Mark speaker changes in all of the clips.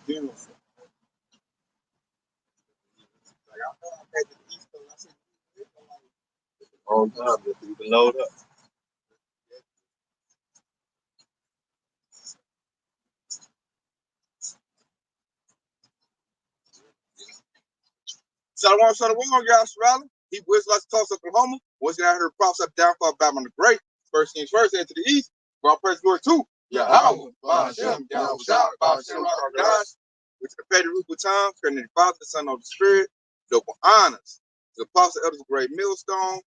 Speaker 1: Beautiful. Like I know I had the East Coast. I said, oh God, but you can load up. Shalom, y'all, Australia. He was like to toss Oklahoma. Once I heard props up down for Babylon the Great. First things first, head to the east. Well, praise the Lord too. Yahweh, Hashem, Yahweh, Hashem, guys. Which is the petty root of time, turning the Father, the Son, of the Spirit. Double honors. The apostle, elders of great millstone.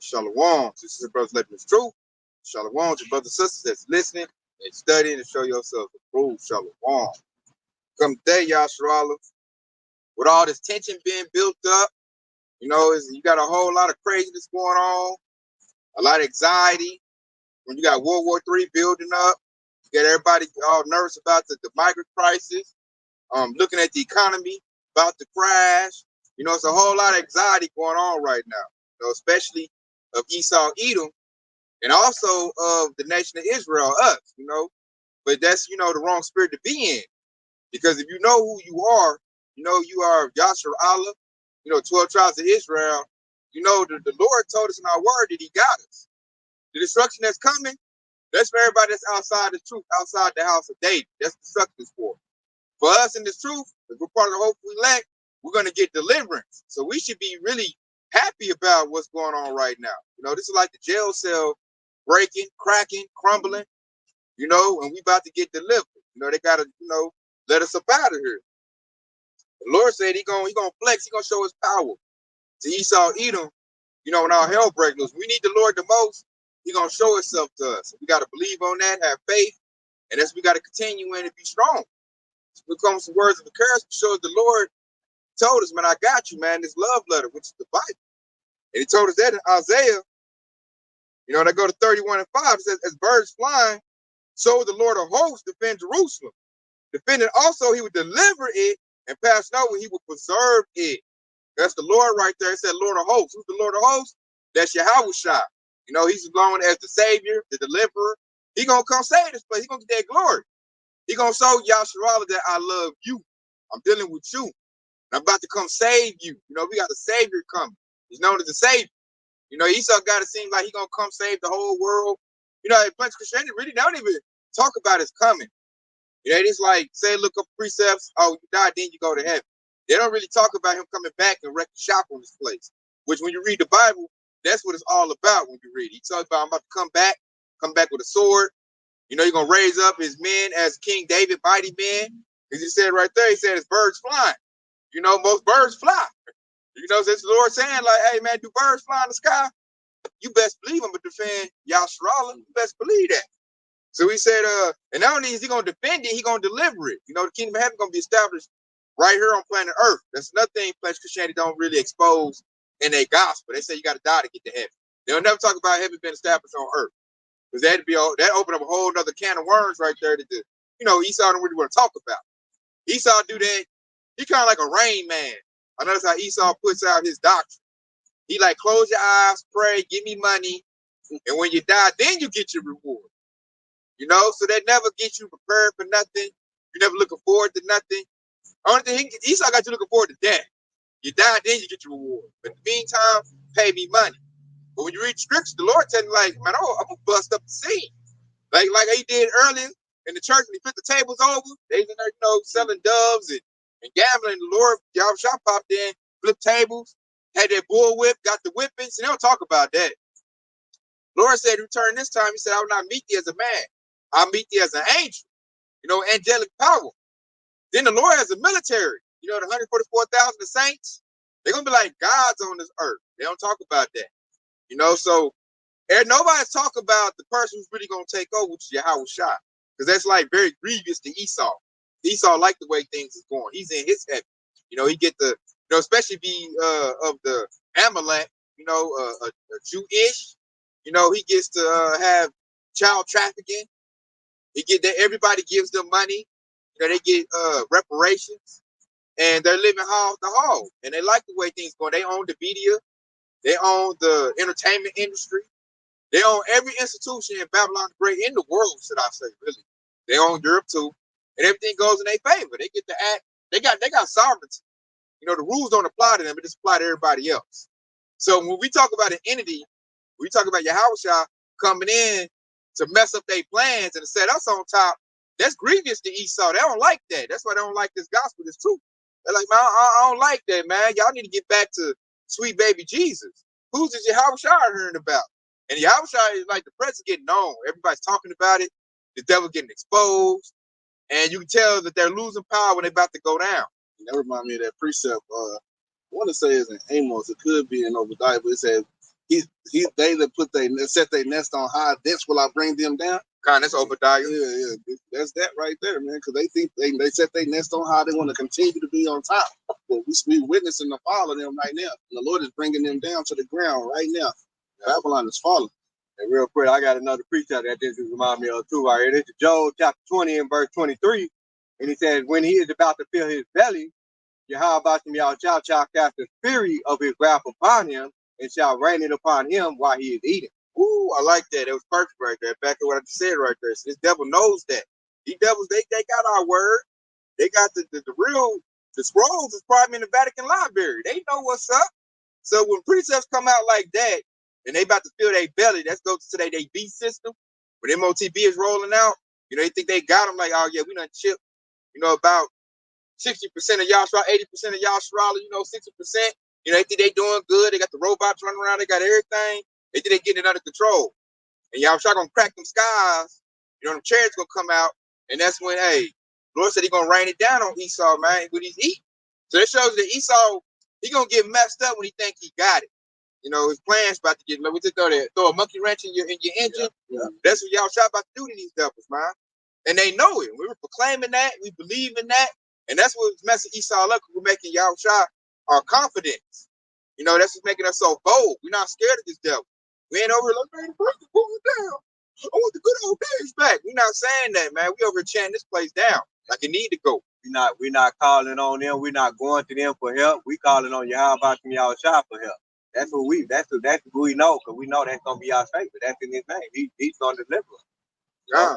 Speaker 1: Shalom. Sisters and brothers, living this truth. Shalom to brothers and sisters that's listening and studying and show yourself approved. Shalom. Come today, Yahshua, with all this tension being built up, you know, you got a whole lot of craziness going on, a lot of anxiety. When you got World War III building up, you got everybody all nervous about the migrant crisis, looking at the economy about to crash. You know, it's a whole lot of anxiety going on right now, you know, especially of Esau, Edom, and also of the nation of Israel, us, you know. But that's, you know, the wrong spirit to be in. Because if you know who you are, you know you are Yahshua Allah, you know, 12 tribes of Israel, you know the Lord told us in our word that he got us. The destruction that's coming, that's for everybody that's outside the truth, outside the house of David. That's the destruction is for. For us in this truth, if we're part of the hope we lack, we're going to get deliverance. So we should be really happy about what's going on right now. You know, this is like the jail cell breaking, cracking, crumbling, you know, and we about to get delivered. You know, they got to, you know, let us up out of here. The Lord said he gonna flex, he gonna show his power to Esau, Edom, you know, when our hell break loose. We need the Lord the most, he gonna show himself to us. We gotta believe on that, have faith, and that's we gotta continue in and be strong. Here comes some words of encouragement, shows the Lord told us, man, I got you, man, this love letter, which is the Bible. And he told us that in Isaiah, you know, they go to 31 and 5, it says, as birds flying, so the Lord of hosts defend Jerusalem. Defending also, he would deliver it and pass over, he will preserve it. That's the Lord right there. It said Lord of hosts. Who's the Lord of hosts? That's Yahweh. You know, he's known as the Savior, the Deliverer. He gonna come save this place. He gonna get that glory. He gonna show Yahshua that I love you. I'm dealing with you. And I'm about to come save you. You know, we got a Savior coming. He's known as the Savior. You know, Esau got to seem like he gonna come save the whole world. You know, bunch of Christianity really don't even talk about his coming. You know, it's like, say, look up precepts, oh, you die, then you go to heaven. They don't really talk about him coming back and wreck the shop on this place, which when you read the Bible, that's what it's all about when you read it. He talks about, I'm about to come back with a sword. You know, you're going to raise up his men as King David, mighty men. Because he said right there, he said, it's birds flying. You know, most birds fly. You know, it's the Lord saying, like, hey, man, do birds fly in the sky? You best believe I'm going to defend Yahshua. You best believe that. So he said, and not only is he going to defend it, he's going to deliver it. You know, the kingdom of heaven is going to be established right here on planet Earth. That's another thing planet Christianity don't really expose in their gospel. They say you got to die to get to heaven. They'll never talk about heaven being established on Earth. Because that open up a whole other can of worms right there that you know, Esau don't really want to talk about. Esau do that. He kind of like a rain man. I notice how Esau puts out his doctrine. He like, close your eyes, pray, give me money. And when you die, then you get your reward. You know, so that never gets you prepared for nothing. You never looking forward to nothing. Only thing Esau got you looking forward to death. You die, then you get your reward. But in the meantime, pay me money. But when you read scripture, the Lord tell you, like, man, I'm gonna bust up the scene. Like he did earlier in the church when he flipped the tables over. They was in there, you know, selling doves and gambling. The Lord, y'all shop popped in, flipped tables, had that bull whip, got the whippings, and they don't talk about that. The Lord said, return this time. He said, I will not meet thee as a man. I'll meet thee as an angel, you know, angelic power. Then the Lord has a military, you know, the 144,000 the saints. They're going to be like gods on this earth. They don't talk about that, you know. So nobody's talking about the person who's really going to take over, which is Yahweh Shah, because that's like very grievous to Esau. Esau like the way things is going. He's in his heaven. You know, he get the, you know, especially be of the Amalek, you know, a Jewish, you know, he gets to have child trafficking. He get that everybody gives them money. You know, they get reparations, and they're living hall to hall, and they like the way things go. They own the media, they own the entertainment industry, they own every institution in Babylon the Great in the world, should I say, really. They own Europe too, and everything goes in their favor. They get to act. They got sovereignty. You know, the rules don't apply to them; it just apply to everybody else. So when we talk about an entity, we talk about Yahushua coming in to mess up their plans and to set us on top. That's grievous to Esau. They don't like that. That's why they don't like this gospel, this truth. They're like, man, I don't like that, man. Y'all need to get back to sweet baby Jesus. Who's this Yahushua hearing about? And Yahushua is like the presence getting known. Everybody's talking about it. The devil getting exposed. And you can tell that they're losing power when they're about to go down.
Speaker 2: That reminds me of that precept. I want to say it's in Amos. It could be in Obadiah, but it says, they that set their nest on high, thence will I bring them down.
Speaker 1: God, that's Obadiah.
Speaker 2: Yeah. That's that right there, man. Because they think they set their nest on high. They want to continue to be on top. But we witnessing the fall of them right now. And the Lord is bringing them down to the ground right now. Babylon is falling.
Speaker 3: And real quick, I got another precept that this remind me of too right here. This is Job chapter 20 and verse 23. And he says, when he is about to fill his belly, Yahweh shall cast the fury of his wrath upon him and shall rain it upon him while he is eating.
Speaker 1: Ooh, I like that. It was perfect right there. Back to what I just said right there. So this devil knows that. These devils, they got our word. They got the scrolls is probably in the Vatican Library. They know what's up. So when precepts come out like that, and they about to fill their belly, that goes to their beast system. When MOTB is rolling out, you know, they think they got them like, oh yeah, we done chipped, you know, about 60% of Yahshua, 80% of Yahshua, you know, 60%. You know, they think they doing good. They got the robots running around. They got everything. They think they getting it under control. And Yahshua gonna crack them skies. You know, them chariots gonna come out. And that's when, hey, Lord said he gonna rain it down on Esau, man, when he's eating. So that shows that Esau, he gonna get messed up when he think he got it. You know, his plan's about to get, we just throw a monkey wrench in your engine. Yeah. That's what Yahshua about to do to these devils, man. And they know it. We were proclaiming that. We believe in that. And that's what's messing Esau up. We're making Yahshua our confidence. You know, that's what's making us so bold. We're not scared of this devil. We ain't over here like, man, the person pulling down. I want the good old days back. We're not saying that, man. We over here chanting this place down like it need to go.
Speaker 3: We're not calling on them. We're not going to them for help. We calling on Yahweh Yahshua for help. That's what we know, because we know that's gonna be our savior. That's in his name. He's gonna deliver us.
Speaker 1: Yeah.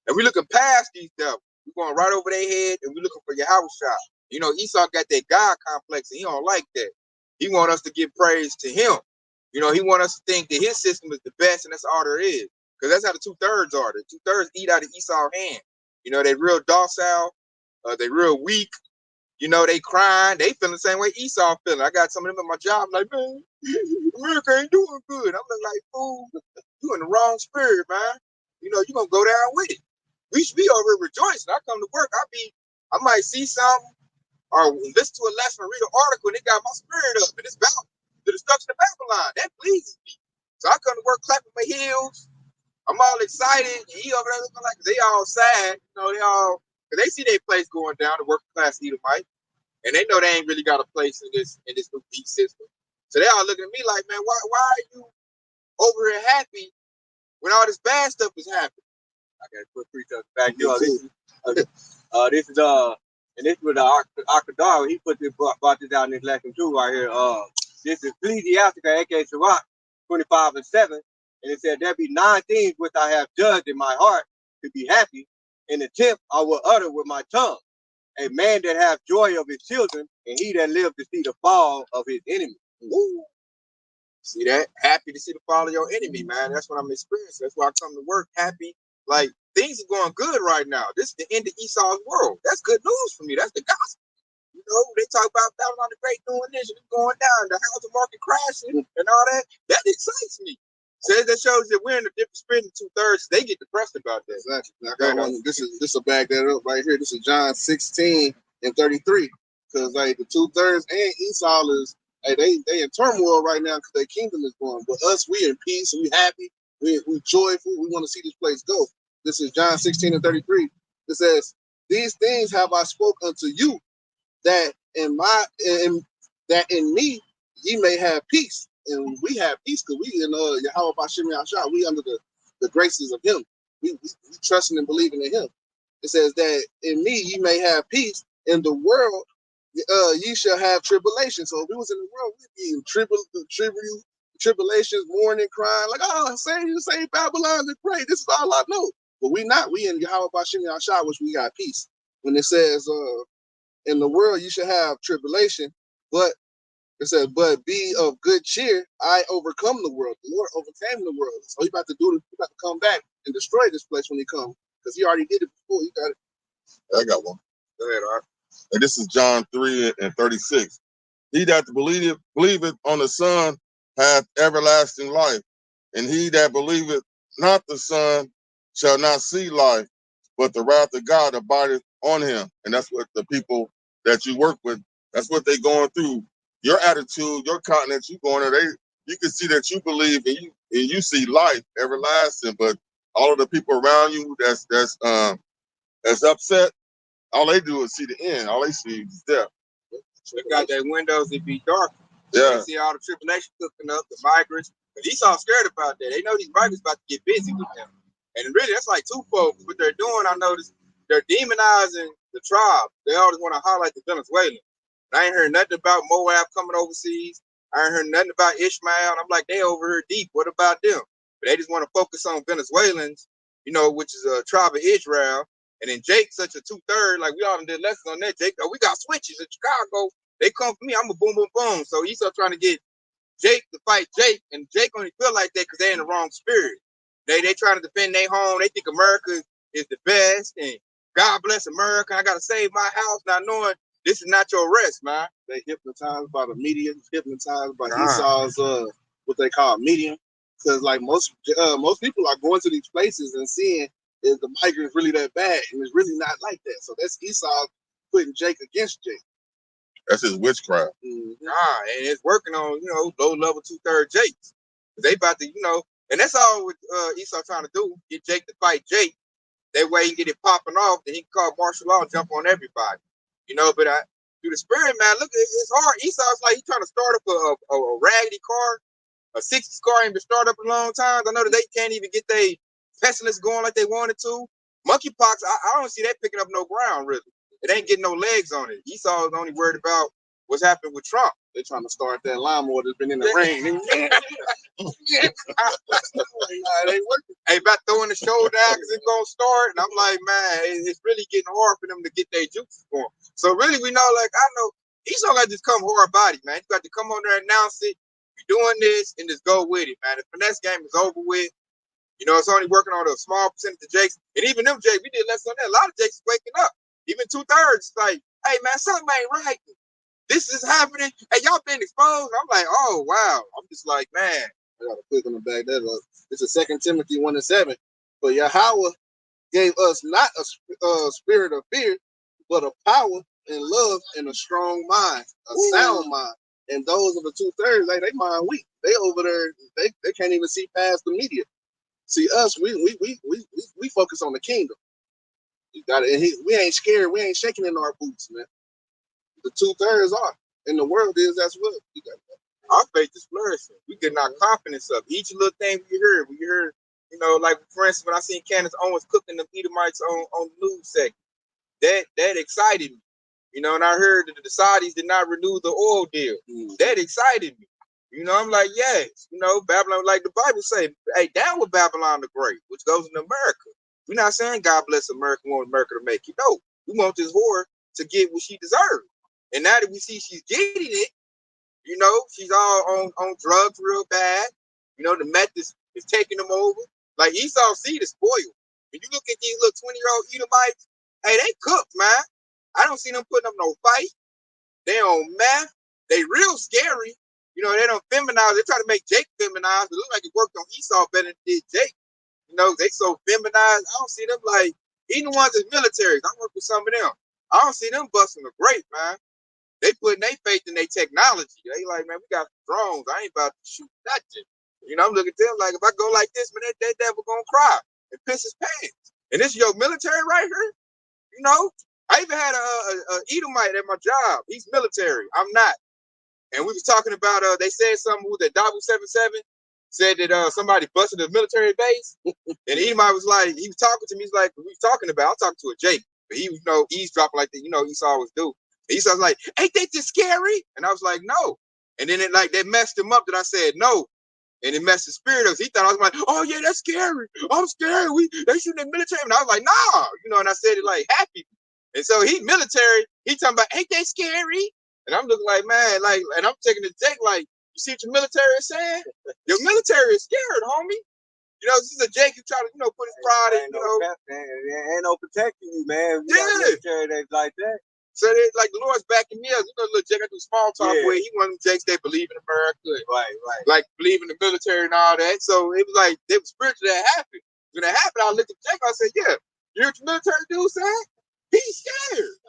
Speaker 1: And we looking past these devils. We're going right over their head and we're looking for Yahushua. You know, Esau got that God complex and he don't like that. He want us to give praise to him. You know, he want us to think that his system is the best and that's all there is. Because that's how the 2/3 are. The 2/3 eat out of Esau's hand. You know, they real docile, they real weak. You know, they crying. They feeling the same way Esau feeling. I got some of them at my job like, man, America ain't doing good. I'm like, fool, you in the wrong spirit, man. You know, you're going to go down with it. We should be over here rejoicing. I come to work, I might see something or listen to a lesson or read an article and it got my spirit up. And it's about the destruction of Babylon. That pleases me. So I come to work clapping my heels. I'm all excited. He over there looking like they all sad. You know, because they see their place going down, the working class Edomite. And they know they ain't really got a place in this new beat system. So they all looking at me like, man, why are you over here happy when all this bad stuff is happening?
Speaker 3: I gotta put precepts back here. This is and this was the Akadar. He brought this out in this lesson too right here. This is Ecclesiastica, aka Sirach 25:7, and it said, there be 9 things which I have judged in my heart to be happy, and the 10th I will utter with my tongue. A man that hath joy of his children, and he that lives to see the fall of his enemy.
Speaker 1: Woo. See that? Happy to see the fall of your enemy, man. That's what I'm experiencing. That's why I come to work happy. Like, things are going good right now. This is the end of Esau's world. That's good news for me. That's the gospel. You know, they talk about Babylon the Great doing this and going down, the housing market crashing and all that. That excites me. Says that shows that we're in a different spirit in 2/3. They get depressed about that.
Speaker 2: Exactly. This will back that up right here. This is John 16:33. Because like the 2/3 and Esau is, hey, they in turmoil right now because their kingdom is going. But us, we in peace, we happy, we joyful. We want to see this place go. This is John 16:33. It says, these things have I spoke unto you, that in me ye may have peace. And we have peace because we in Yahweh Bashim Yahshua, we under the graces of him. We trusting and believing in him. It says that in me ye may have peace. In the world ye shall have tribulation. So if we was in the world, we'd be in tribulations, mourning, crying, like, oh, say Babylon is great. This is all I know. But we not. We in Yahweh Bashim Yahshua, which we got peace. When it says, in the world you should have tribulation, but it says, but be of good cheer. I overcome the world. The Lord overcame the world. So he about to do. He about to come back and destroy this place when he comes, because he already did it before. He got it.
Speaker 1: I got one.
Speaker 2: Go ahead, Art.
Speaker 1: And this is John 3:36. He that believeth on the Son hath everlasting life, and he that believeth not the Son shall not see life, but the wrath of God abideth on him. And that's what the people that you work with, that's what they going through. Your attitude, your countenance, you going there, you can see that you believe and you see life everlasting, but all of the people around you that's upset, all they do is see the end. All they see is death.
Speaker 3: They got their windows, it be dark.
Speaker 1: Yeah.
Speaker 3: They see all the tribulation cooking up, the migrants. But Esau's scared about that. They know these migrants about to get busy with them. And really, that's like two folks. What they're doing, I noticed, they're demonizing the tribe. They always want to highlight the Venezuelans. I ain't heard nothing about Moab coming overseas. I ain't heard nothing about Ishmael. And I'm like, they over here deep. What about them? But they just want to focus on Venezuelans, which is a tribe of Israel. And then Jake, such a 2/3, like we all did lessons on that. Jake, we got switches in Chicago. They come for me. I'm a boom, boom, boom. So Esau trying to get Jake to fight Jake, and Jake only feel like that because they're in the wrong spirit. They trying to defend their home. They think America is the best, and God bless America. I gotta save my house, not knowing this is not your rest, man.
Speaker 2: They hypnotized by the media, hypnotized by Esau's what they call medium. Because like most people are going to these places and seeing is the migrants really that bad, and it's really not like that. So that's Esau putting Jake against Jake.
Speaker 1: That's his witchcraft.
Speaker 3: And it's working on low level 2/3 Jakes. They about to and that's all with Esau trying to do, get Jake to fight Jake. That way he can get it popping off, then he can call martial law and jump on everybody. But through the spirit, man, look, it's hard. Esau's like he's trying to start up a raggedy car, a 60s car ain't been started up in a long time. I know that they can't even get their pestilence going like they wanted to. Monkeypox, I don't see that picking up no ground, really. It ain't getting no legs on it. Esau's only worried about what's happening with Trump.
Speaker 2: They're trying to start that lawnmower that's been in the rain.
Speaker 3: It ain't working. Hey, about throwing the shoulder down because it's going to start. And I'm like, man, it's really getting hard for them to get their juices going. So really, we know, like, I know Esau got to just come hard body, man. You got to come on there and announce it. You're doing this and just go with it, man. The finesse game is over with. It's only working on a small percentage of Jakes. And even them Jakes, we did less on that. A lot of Jakes waking up. Even 2/3, like, hey, man, something ain't right. This is happening. Hey, y'all been exposed. I'm like, oh, wow. I'm just like, man.
Speaker 2: I got to click on the back that up. It's a 2 Timothy 1:7. But Yahweh gave us not a spirit of fear, but a power and love and a strong mind, a sound mind. And those of the 2/3, they mind weak. They over there, they can't even see past the media. See us, we focus on the kingdom. You got it. We ain't scared. We ain't shaking in our boots, man. The 2/3 are, and the world is as well. You got that.
Speaker 3: Our faith is flourishing. We getting our confidence up. Each little thing we heard, like for instance, when I seen Candace Owens cooking the Edomites on the news segment, that excited me. And I heard that the Saudis did not renew the oil deal. That excited me. I'm like, yes, Babylon, like the Bible say, hey, down with Babylon the Great, which goes into America. We're not saying God bless America, we want America to make it. No, we want this whore to get what she deserves. And now that we see she's getting it, she's all on drugs real bad. The meth is taking them over. Like Esau's seed is spoiled. When you look at these little 20-year-old Edomites, hey, they cooked, man. I don't see them putting up no fight. They on meth. They real scary. They don't feminize. They try to make Jake feminized. It looks like it worked on Esau better than it did Jake. They so feminized. I don't see them like, even the ones that's military. I work with some of them. I don't see them busting a grape, man. They putting their faith in their technology. They like, man, we got drones. I ain't about to shoot nothing. I'm looking at them like, if I go like this, man, that devil gonna cry and piss his pants. And this is your military right here. I even had a Edomite at my job. He's military. I'm not. And we was talking about, they said something with the Dabu 77, said that somebody busted a military base. And Edomite was like, he was talking to me. He's like, what we talking about? I'm talking to a Jake. But he was, eavesdropping like that. Esau always do. Esau's like, ain't that just scary? And I was like, no. And then that messed him up that I said no.
Speaker 1: And it messed his spirit up. He thought I was like, oh yeah, that's scary. I'm scared. They shooting the military. And I was like, nah, and I said it like happy. And so he military, he talking about, ain't that scary? And I'm looking like, man, like, and I'm taking the Jake like, you see what your military is saying? Your military is scared, homie. This is a Jake who try to, put his pride in,
Speaker 3: Ain't no protecting you, man. You
Speaker 1: yeah.
Speaker 3: military that's like that.
Speaker 1: So they like the Lord's backing me up. Little Jake, I do small talk where he one of them Jakes that believe in America,
Speaker 3: right,
Speaker 1: like believe in the military and all that. So it was like they was spiritual that happened. When that happened, I looked at Jake. I said, "Yeah, you hear what your military dude said? He's scared.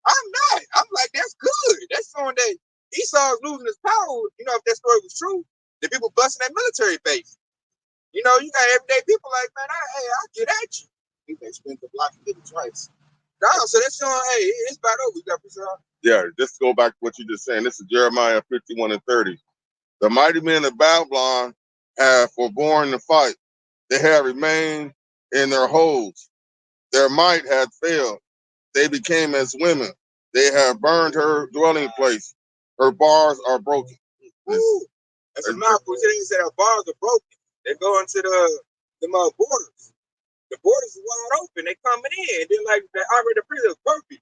Speaker 1: I'm not. I'm like, that's good. That's showing that Esau's losing his power. If that story was true, the people busting that military base. You got everyday people like, man, I get at you.
Speaker 2: They spent the block and did it twice.
Speaker 1: No, so that's showing, hey, it's about over. You got
Speaker 4: Yeah, just go back to what you just saying. This is Jeremiah 51 and 30. The mighty men of Babylon have forborne the fight. They have remained in their holes. Their might had failed. They became as women. They have burned her dwelling place. Her bars are broken.
Speaker 1: That's a mouthful. They said our bars are broken. They go into the borders. The borders is wide open. They coming in. They're like the already the prison is perfect.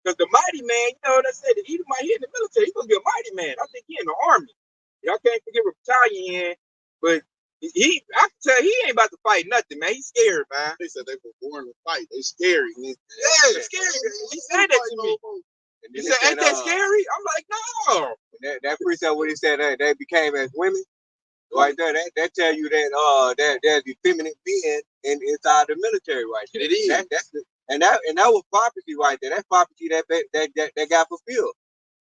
Speaker 1: Because the mighty man, they said that Edomite, he in the military. He's supposed to be a mighty man. I think he in the army. Y'all can't forget what battalion in, but I can tell he ain't about to fight nothing, man. He's scared, man.
Speaker 2: They said they were born to fight. They scary.
Speaker 1: Yeah, scary. He said that to me. He said, ain't that scary? I'm like, no.
Speaker 3: That precept when he said that they became as women, right there, that tell you that there's the feminine being inside the military right there.
Speaker 1: It is.
Speaker 3: And that was prophecy right there. That's prophecy that got fulfilled.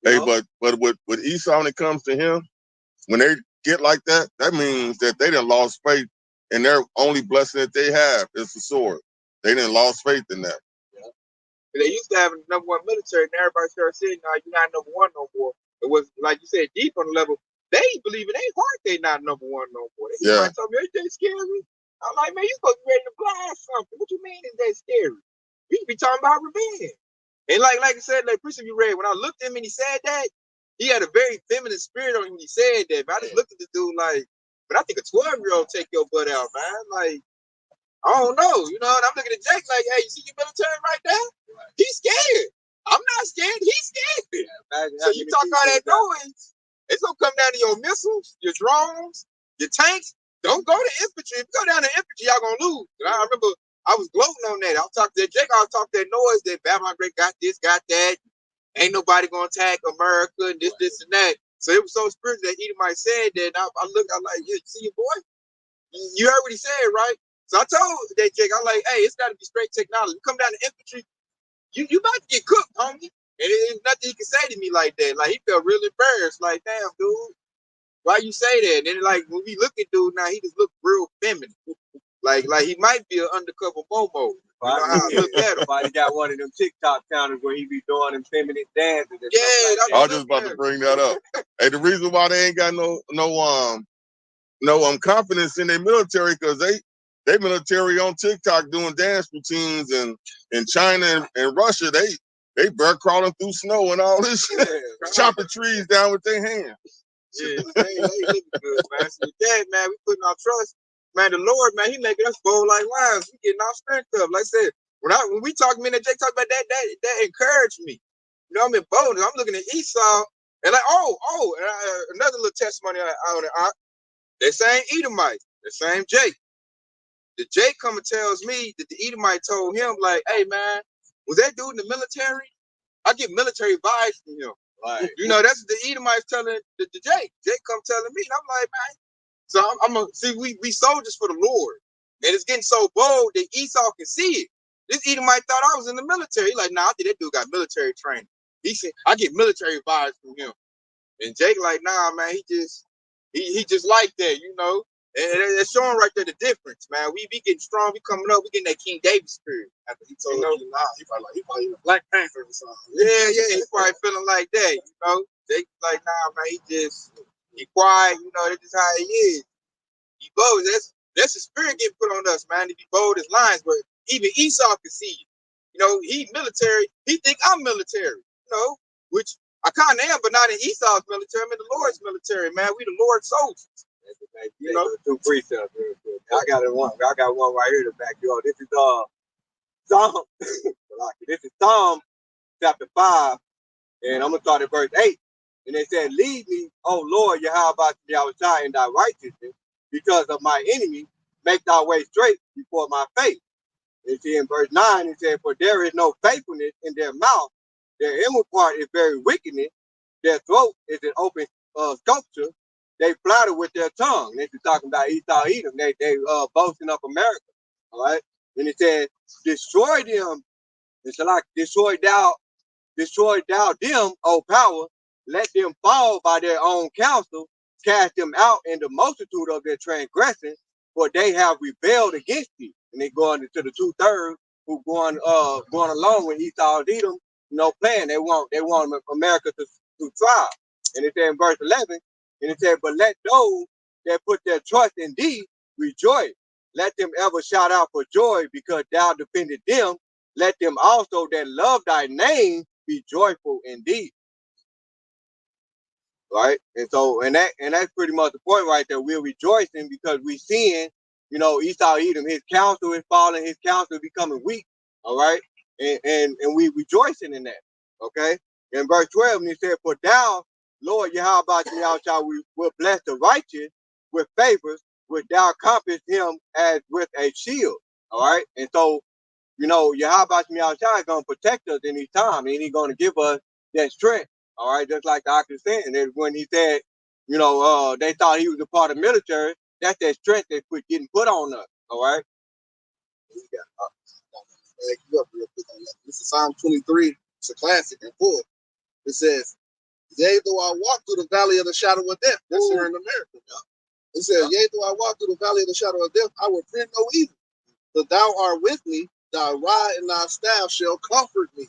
Speaker 4: Hey, but with Esau, when it comes to him, when they get like that, that means that they done lost faith, and their only blessing that they have is the sword. They didn't lost faith in that.
Speaker 1: Yeah. They used to have a number one military, and everybody started saying, "No, you're not number one no more." It was like you said, deep on the level. They believe in their heart they not number one no more. They told me, "They scary." I'm like, man, you supposed to be ready to blast something. What you mean is that scary? We be talking about revenge. And like I said, like precept you read, when I looked at him and he said that, he had a very feminine spirit on him when he said that. But I just looked at the dude like, but I think a 12-year-old take your butt out, man. Like, I don't know, and I'm looking at Jake like, hey, you see your military right there? He's scared. I'm not scared. He's scared. So you talk all that noise, it's gonna come down to your missiles, your drones, your tanks. Don't go to infantry. If you go down to infantry, y'all gonna lose. And I remember I was gloating on that. I was talking to Jake. I was talking that noise that Babylon Great got this, got that. Ain't nobody gonna attack America and this and that. So it was so spiritual that Edomite said that. And I looked, I'm like, you see your boy? You heard what he said, right? So I told that Jake, I'm like, hey, it's gotta be straight technology. You come down to infantry, you about to get cooked, homie. And there's nothing he can say to me like that. Like he felt real embarrassed. Like, damn, dude, why you say that? And then like when we look at dude now, he just look real feminine. Like he might be an undercover Momo. You know how I look at him.
Speaker 3: He got one of them TikTok channels where he be doing them feminine dances.
Speaker 1: Yeah,
Speaker 4: I was just about to bring that up. Hey, the reason why they ain't got no confidence in their military, because they military on TikTok doing dance routines, and in China and Russia they bear crawling through snow and all this shit, chopping trees down with their hands.
Speaker 1: Yeah, they looking good, man. So with that, man, we putting our trust. Man, the Lord, man, he making us bold like lions. We getting our strength up. Like I said, when we talk, me and Jake talk about that encouraged me. I'm in boldness. I'm looking at Esau, and like, another little testimony on it. That same Edomite, the same Jake. The Jake come and tells me that the Edomite told him, like, hey, man, was that dude in the military? I get military vibes from him.
Speaker 3: Right.
Speaker 1: That's what the Edomites telling the Jake. Jake come telling me, and I'm like, man. So I'm gonna see we soldiers for the Lord, and it's getting so bold that Esau can see it. This Edomite thought I was in the military. He like, nah, I think that dude got military training. He said I get military vibes from him, and Jake like, nah, man, he just like that, And it's showing right there the difference, man. We getting strong, we coming up, we getting that King David spirit. After he told you, nah, he probably a Black Panther or something. Yeah, he probably feeling like that, Jake like, nah, man, he quiet, that's just how he is. He bold. That's the spirit getting put on us, man. To be bold as lions, but even Esau can see it. He military. He think I'm military. Which I kind of am, but not in Esau's military. I'm in the Lord's military, man. We the Lord's soldiers.
Speaker 3: You know, two precepts. I got one. I got one right here to back you up. This is Psalm. This is Psalm chapter 5, and I'm gonna start at verse 8. And they said, "Lead me, O Lord, Yahweh, in thy righteousness, because of my enemy. Make thy way straight before my face." And see in verse 9, it said, "For there is no faithfulness in their mouth; their inward part is very wickedness. Their throat is an open sculpture. They flatter with their tongue." This is talking about Esau, Edom. They boasting of America. All right. And it said, "Destroy them, and shall I destroy thou them, O power. Let them fall by their own counsel. Cast them out in the multitude of their transgressions, for they have rebelled against thee." And they going into the 2/3 who going along with Esau and Edom, playing. They want America to thrive. And it said in verse 11, and it said, "But let those that put their trust in thee rejoice. Let them ever shout out for joy, because thou defended them. Let them also that love thy name be joyful indeed." Right? And so, and that's pretty much the point right there. We're rejoicing because we're seeing, Esau Edom, his counsel is falling, his counsel is becoming weak. All right. And we rejoicing in that. Okay. In verse 12, and he said, "For thou, Lord Yahweh, will bless the righteous with favors, which thou compass him as with a shield." All right. And so, Yahweh is going to protect us in these times, and he's going to give us that strength. All right, just like the doctor said, and when he said, they thought he was a part of the military, that's that strength that's getting put on us. All right.
Speaker 2: Back you up real quick on that. This is Psalm 23. It's a classic and full. It says, "Yea, though I walk through the valley of the shadow of death." That's here in America. It says, "Yea, though I walk through the valley of the shadow of death, I will fear no evil. But thou art with me, thy rod and thy staff shall comfort me."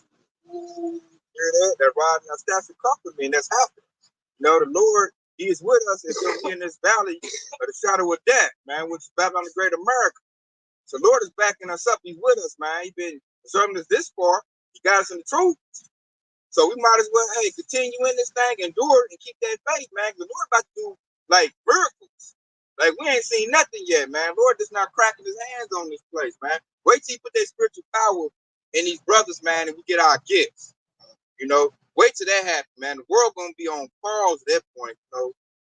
Speaker 1: Hear that? That rod and that staff shall comfort me, and that's happening. The Lord, He is with us if we're in this valley of the shadow of death, man, which is Babylon the Great America. So Lord is backing us up. He's with us, man. He's been serving us this far. He got us in the truth. So we might as well, continue in this thing, endure it, and keep that faith, man. The Lord about to do like miracles. Like we ain't seen nothing yet, man. Lord just not cracking his hands on this place, man. Wait till he put that spiritual power in these brothers, man, and we get our gifts. Wait till that happens, man. The world gonna be on pause at that point.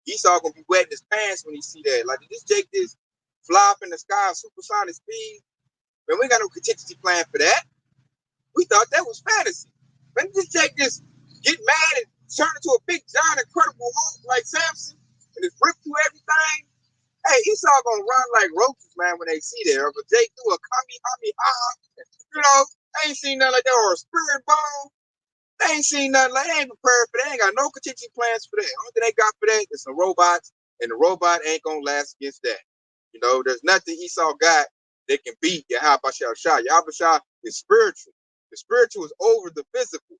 Speaker 1: Esau gonna be wetting his pants when he see that. Like, did this Jake just fly up in the sky at supersonic speed? Man, we ain't got no contingency plan for that. We thought that was fantasy. Man, this Jake just get mad and turn into a big giant incredible Hulk like Samson and just rip through everything. Hey, Esau gonna run like roaches, man, when they see that. Or if Jake do a kamehameha, I ain't seen nothing like that. Or a spirit bomb. They ain't seen nothing like that. They ain't prepared for that. They ain't got no contingency plans for that. Only thing they got for that is some robots, and the robot ain't gonna last against that. There's nothing Esau got that can beat Yahweh Shah. Yahweh Shah is spiritual. The spiritual is over the physical.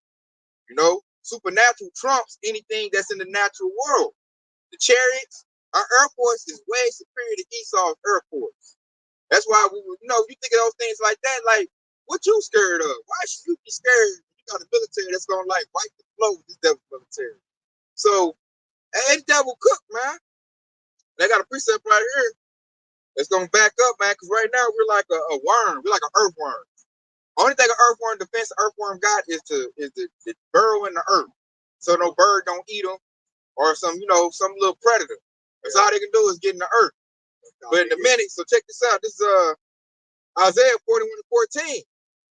Speaker 1: Supernatural trumps anything that's in the natural world. The chariots, our Air Force is way superior to Esau's Air Force. That's why you think of those things like that, like, what you scared of? Why should you be scared? You got a military that's gonna like wipe the floor with this devil military. So, that devil cook, man. They got a precept right here that's gonna back up, man, because right now we're like a worm. We're like an earthworm. Only thing an earthworm defense earthworm got is to burrow in the earth, so no bird don't eat them or some little predator. That's all they can do is get in the earth. But in a minute, so check this out. This is Isaiah 41:14.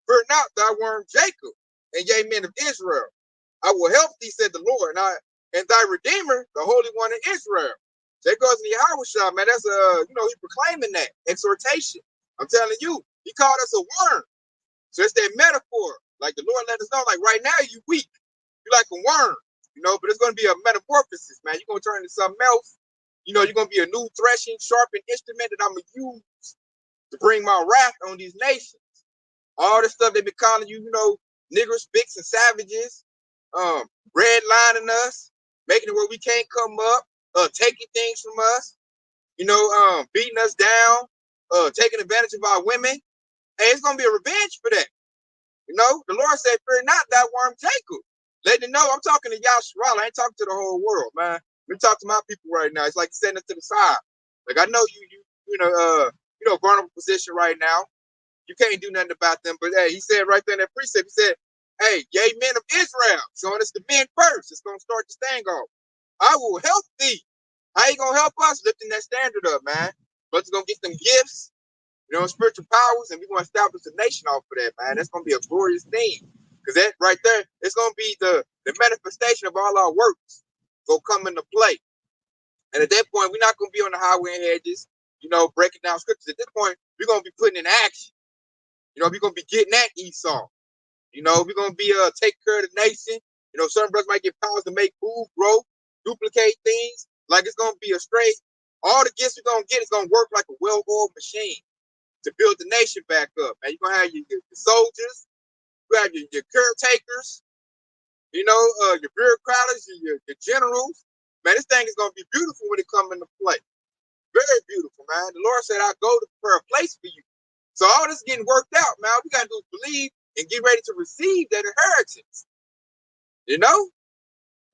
Speaker 1: "Fear not, thy worm Jacob, and ye men of Israel. I will help thee," said the Lord, "and thy Redeemer, the Holy One of Israel." There goes the Yahweh, man. That's he proclaiming that exhortation. I'm telling you, he called us a worm. So it's that metaphor. Like the Lord let us know, like right now you weak. You're like a worm, but it's gonna be a metamorphosis, man. You're gonna turn into something else. You're gonna be a new threshing, sharpened instrument that I'm gonna use to bring my wrath on these nations. All the stuff they've been calling you, niggers, bigs, and savages, redlining us, making it where we can't come up, taking things from us, beating us down, taking advantage of our women. Hey, it's gonna be a revenge for that. The Lord said, "Fear not that worm Jacob." Let you know, I'm talking to Yahshua. I ain't talking to the whole world, man. Let me talk to my people right now. It's like setting it to the side. Like I know vulnerable position right now. You can't do nothing about them. But hey, he said right there in that precept, he said, hey, yea, men of Israel, showing us the men first. It's gonna start this thing off. I will help thee. How you gonna help us? Lifting that standard up, man. But gonna get them gifts, spiritual powers, and we're gonna establish a nation off of that, man. That's gonna be a glorious thing. Because that right there, it's gonna be the manifestation of all our works go come into play. And at that point, we're not gonna be on the highway and hedges, breaking down scriptures. At this point, we're gonna be putting in action. We're gonna be getting at Esau. We're gonna be taking care of the nation. Certain brothers might get powers to make food, grow, duplicate things. Like it's gonna be a straight. All the gifts we're gonna get is gonna work like a well-oiled machine to build the nation back up. Man, you're gonna have your soldiers, you have your caretakers, your bureaucrats, your generals. Man, this thing is gonna be beautiful when it comes into play. Very beautiful, man. The Lord said, "I'll go to prepare a place for you." So all this getting worked out, man. We gotta do is believe and get ready to receive that inheritance.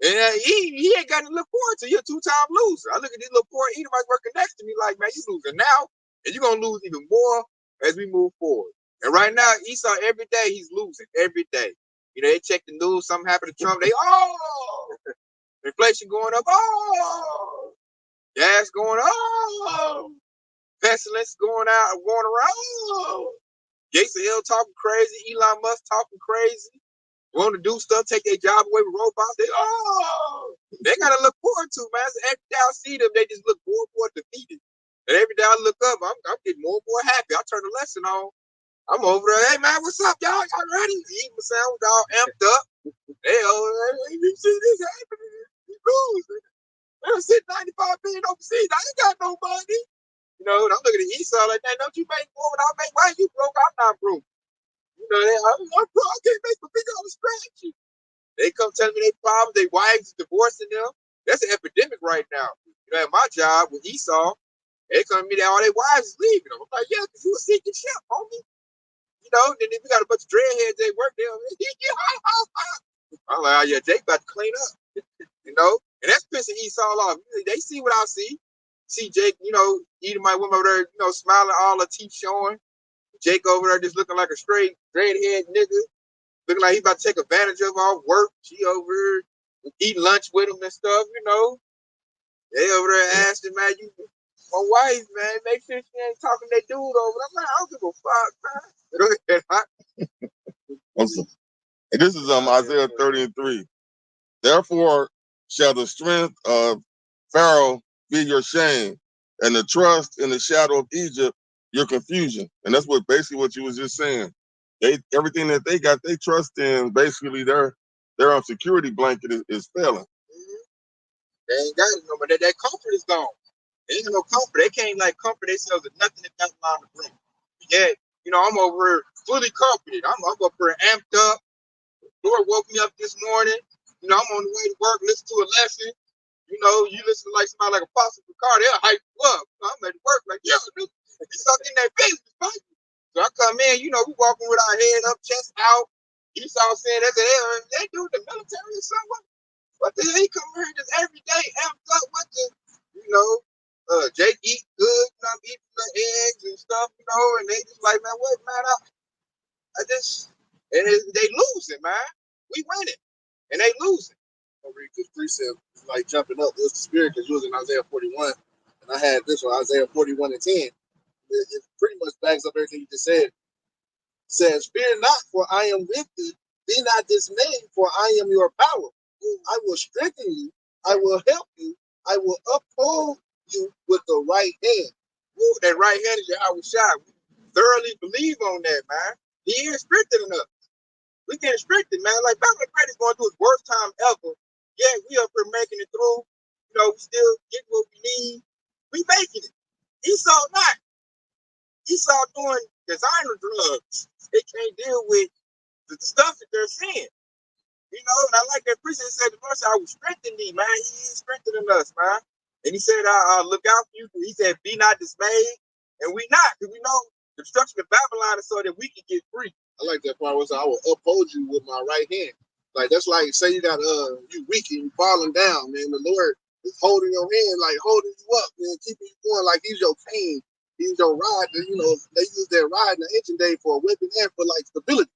Speaker 1: And he ain't got to look forward to. You're a two-time loser. I look at this little poor Edomite working next to me like, man, you losing now, and you're gonna lose even more as we move forward. And right now, Esau every day he's losing every day. They check the news, something happened to Trump. Inflation going up. Gas going up. Pestilence going around. Gates of hell talking crazy. Elon Musk talking crazy. Want to do stuff, take their job away with robots. They gotta look forward to, man. So every day I see them, they just look more and more defeated. And every day I look up, I'm getting more and more happy. I turn the lesson on. I'm over there. Hey man, what's up, y'all? Y'all ready? Eating the sound, all amped up. You see this happening? You losing. They're sitting 95 billion overseas. I ain't got no money. And I'm looking at Esau like that. Don't you make more than I make? Why you broke? I'm not broke. I'm broke. I can't make a big old strategy. They come telling me they problems, they wives divorcing them. That's an epidemic right now. At my job with Esau, they come to me that all their wives is leaving them. I'm like, yeah, because you a sinking ship, homie. Then we got a bunch of dreadheads they work there. I'm like, oh yeah, Jake about to clean up. And that's pissing Esau off. They see what I see. See Jake, Edomite woman over there, smiling, all her teeth showing. Jake over there just looking like a straight dreadhead nigga. Looking like he about to take advantage of our work. She over here eating lunch with him and stuff, They over there asking, man, my wife, man, make sure she ain't talking to that dude over there. I'm like, I don't give a fuck, man.
Speaker 4: Awesome. And this is Isaiah 30:3. Therefore shall the strength of Pharaoh be your shame, and the trust in the shadow of Egypt your confusion. And that's basically what you was just saying. Everything that they got, they trust in. Basically, their security blanket is failing.
Speaker 1: They ain't got it no more. That comfort is gone. They ain't no comfort. They can't comfort themselves with nothing that doesn't line to bring. Yeah, I'm over here fully comforted. I'm up here amped up. Lord woke me up this morning. I'm on the way to work, listen to a lesson. You listen to somebody like Apostle Picard, they'll hype you up. I'm at work like, yeah, dude, you stuck in that business, right? So I come in, we walking with our head up, chest out. Esau saying they do the military or something. What the hell? He come here just every day, amped up. What the, Jake eat good, I'm eating the eggs and stuff, and they just like, man, what, man, they losing, man. We winning, and they losing.
Speaker 2: I'll read this precept, like jumping up. It was the spirit because you was in Isaiah 41, and I had this one, Isaiah 41:10. It pretty much backs up everything you just said. It says, fear not, for I am with thee. Be not dismayed, for I am your power. I will strengthen you. I will help you. I will uphold you with the right hand.
Speaker 1: Ooh, that right hand is Yahweh Shai. We thoroughly believe on that, man. He is strengthening us. We getting strengthened, man. Like Babylon the Great is going through its worst time ever. Yeah, we up here making it through. We still get what we need. We making it. Esau not. Esau doing designer drugs. They can't deal with the stuff that they're seeing. And I like that preacher said, the Lord said, I will strengthen thee, man. He is strengthening us, man. And he said, I'll look out for you. He said, be not dismayed. And we not, because we know the destruction of Babylon is so that we can get free.
Speaker 2: I like that part. I will uphold you with my right hand. Like, that's like, say you got, you weak and you falling down, man. The Lord holding your hand, like holding you up, man, keeping you going, like he's your cane, he's your rod. You know, they use that rod in the ancient day for a weapon and for like stability.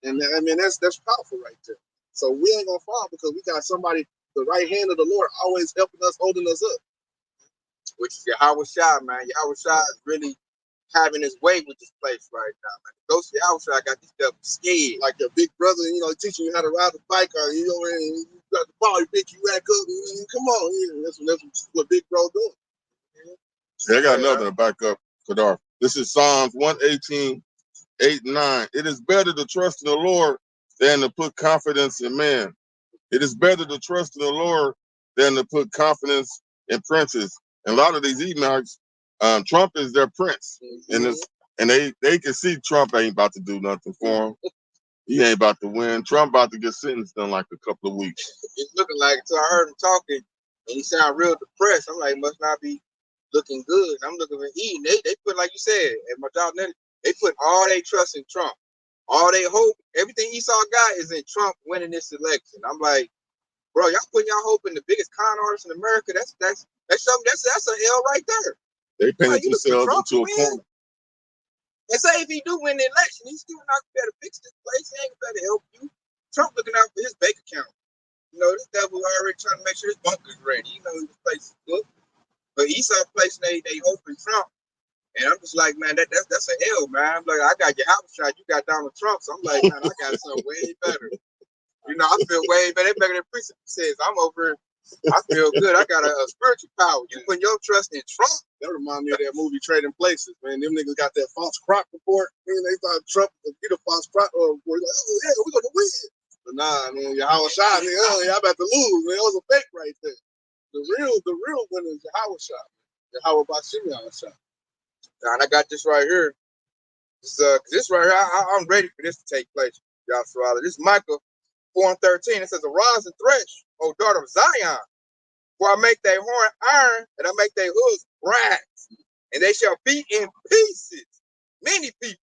Speaker 2: And I mean, that's powerful right there. So we ain't gonna fall because we got somebody, the right hand of the Lord, always helping us, holding us up.
Speaker 1: Which is Yahweh Shai, man. Yahweh Shai is really having his way with this place right now, man. The ghost of Yahweh Shai got these devils scared.
Speaker 2: Like your big brother, you know, teaching you how to ride a bike, or you know, and you got the ball, you pick you back up, and come on, yeah, that's what big bro doing.
Speaker 4: Yeah, I got another to back up, Kadar. This is Psalms 118, 8 and 9. It is better to trust in the Lord than to put confidence in man. It is better to trust in the Lord than to put confidence in princes. And a lot of these emails, Trump is their prince.
Speaker 2: Mm-hmm.
Speaker 4: And they can see Trump ain't about to do nothing for him. He ain't about to win. Trump about to get sentenced in like a couple of weeks.
Speaker 1: It's looking like it. So I heard him talking, and he sound real depressed. I'm like, must not be looking good. I'm looking for eating. They put, like you said, at my job, they put all their trust in Trump. All they hope, everything Esau got is in Trump winning this election. I'm like, bro, y'all putting y'all hope in the biggest con artist in America. That's something. That's an L right there.
Speaker 4: They painted themselves into a corner.
Speaker 1: And say if he do win the election, he's still not gonna be able to fix this place. He ain't gonna be able to help you. Trump looking out for his bank account. You know, this devil already trying to make sure his bunker's ready. You know this place is good. But Esau placing they hope in Trump. And I'm just like, man, that's an L, man. I'm like, I got your house shot, you got Donald Trump. So I'm like, man, I got something way better. You know, I feel way better. They better than precinct says. I'm over. I feel good. I got a spiritual power. You put your trust in Trump.
Speaker 2: That reminds me of that movie Trading Places, man. Them niggas got that false crop report. Man, they thought Trump would get a false crop report. Like, oh yeah, we're gonna win. But nah, man, Yahweh Shai, man, oh, y'all about to lose, man. It was a fake right there. The real winner is Yahweh Shai. Yahweh Bashim Yahweh Shai.
Speaker 1: And I got this right here. This right here, I'm ready for this to take place. Y'all, this is Micah 4:13. It says, "Arise and thresh, O daughter of Zion, for I make thy horn iron, and I make thy hooves brass, and they shall be in pieces, many people.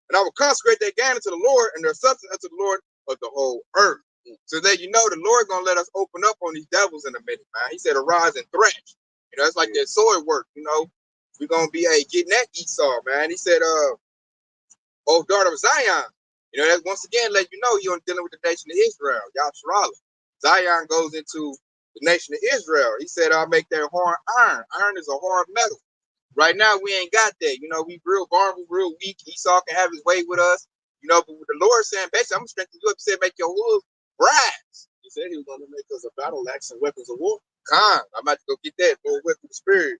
Speaker 1: And I will consecrate their gain unto the Lord, and their substance unto the Lord of the whole earth." So that you know the Lord gonna let us open up on these devils in a minute, man. He said, "Arise and thresh." You know, it's like that sword work. You know, we're gonna be getting that Esau, man. He said, "Oh, daughter of Zion." You know, that's once again let you know you're dealing with the nation of Israel. Yahshua. Zion goes into the nation of Israel. He said, "I'll make their horn iron." Iron is a hard metal. Right now, we ain't got that. You know, we real vulnerable, real weak. Esau can have his way with us. You know, but with the Lord saying, basically, I'm going to strengthen you up. He said, make your hooves brass.
Speaker 2: He said he was going to make us a battle axe and weapons of war.
Speaker 1: I'm about to go get that for with the spirit.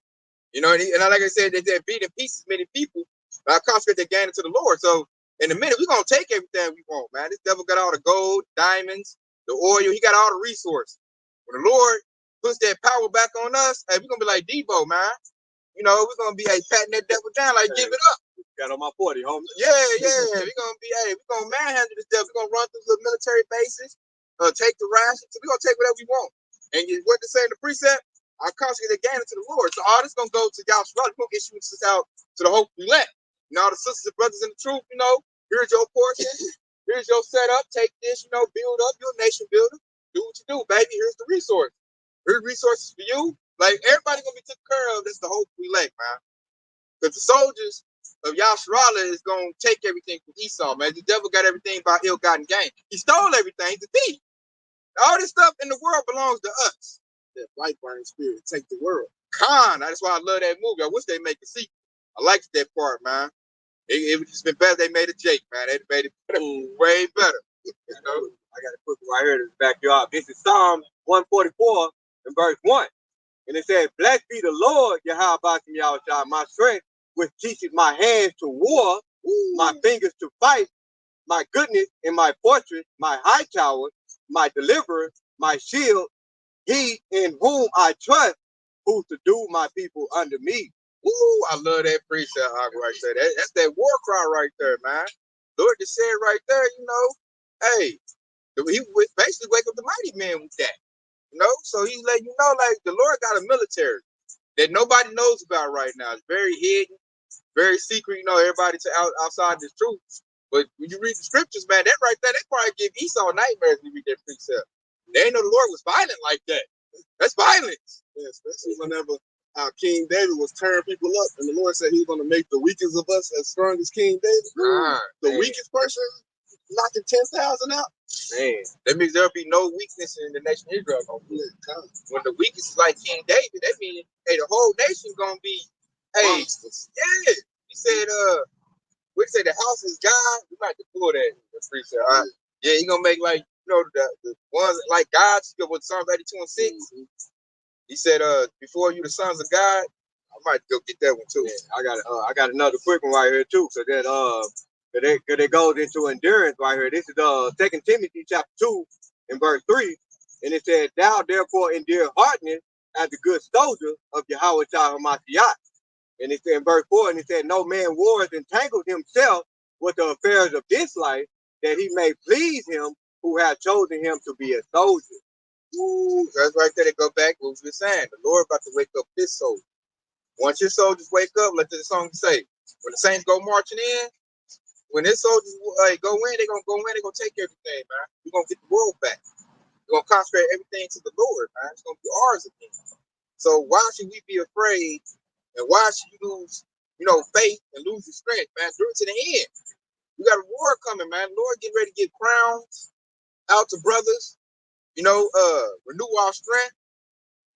Speaker 1: You know, and like I said, they beat in pieces many people. I consecrate their gain to the Lord. So in a minute, we're going to take everything we want, man. This devil got all the gold, diamonds, the oil. He got all the resources. When the Lord puts that power back on us, hey, we're going to be like Debo, man. You know, we're going to be patting that devil down, like, give it up.
Speaker 3: Got on my 40, homie.
Speaker 1: Yeah. We're going to be, we're going to manhandle this devil. We're going to run through the military bases, take the rations. We're going to take whatever we want. And what they say in the precept, I consecrate the gain to the Lord. So all this going to go to Yahshua. We're going to issue this out to the hope we let. You know, the sisters and brothers in the truth, you know, here's your portion. Here's your setup. Take this, you know, build up. You're a nation builder. Do what you do, baby. Here's the resource. Here's resources for you. Like, everybody going to be taken care of. That's the hope we let, man. Because the soldiers of Yahshua is going to take everything from Esau, man. The devil got everything by ill-gotten gain. He stole everything. The thief. All this stuff in the world belongs to us.
Speaker 2: That light burning spirit take the world.
Speaker 1: That's why I love that movie. I wish they make a sequel. I liked that part, man. It would just been better they made a Jake, man. They made it way better. You know?
Speaker 3: I got to put it right here to back you up. This is Psalm 144 and verse 1. And it says, "Blessed be the Lord, Yahweh Yahweh, my strength, which teaches my hands to war, my fingers to fight, my goodness in my fortress, my high tower, my deliverer, my shield, he in whom I trust, who to do my people under me."
Speaker 1: I love that precept right there. That's that war cry right there, man. Lord just said right there, you know, hey, he would basically wake up the mighty man with that. You know, so he's letting you know, like, the Lord got a military that nobody knows about right now. It's very hidden, very secret. You know, everybody's outside this truth. But when you read the scriptures, man, that right there, they probably give Esau nightmares when you read that precept. They didn't know the Lord was violent like that. That's violence.
Speaker 2: Yeah, especially whenever King David was tearing people up, and the Lord said He was going to make the weakest of us as strong as King David. The weakest person knocking 10,000 out.
Speaker 1: Man, that means there'll be no weakness in the nation of Israel. When the weakest is like King David, that means hey, the whole nation gonna be monsters. Yeah. He said, we say the house is God. We might have to pull that. That's pretty sure. Right? Yeah, he gonna make like the ones like God. With Psalms 82 and 6. He said, before you the sons of God. I might go get that one too. Yeah, I got another quick one right here too. So that it goes into endurance right here. This is 2 Timothy chapter 2 and verse 3. And it said, thou therefore endure hardness as a good soldier of Yahweh Hamashiach. And it said in verse 4, and it said, no man wars entangled himself with the affairs of this life, that he may please him who hath chosen him to be a soldier. Ooh, that's right there. They go back what we were saying. The Lord about to wake up his soldiers. Once your soldiers wake up, let the song say, when the saints go marching in, when his soldiers go in, they're going to go in, they're going to take everything, man. We're going to get the world back. We're going to consecrate everything to the Lord, man. It's going to be ours again. So why should we be afraid? And why should you lose, faith and lose your strength, man? Do it to the end. We got a war coming, man. The Lord getting ready to get crowns out to brothers, renew our strength.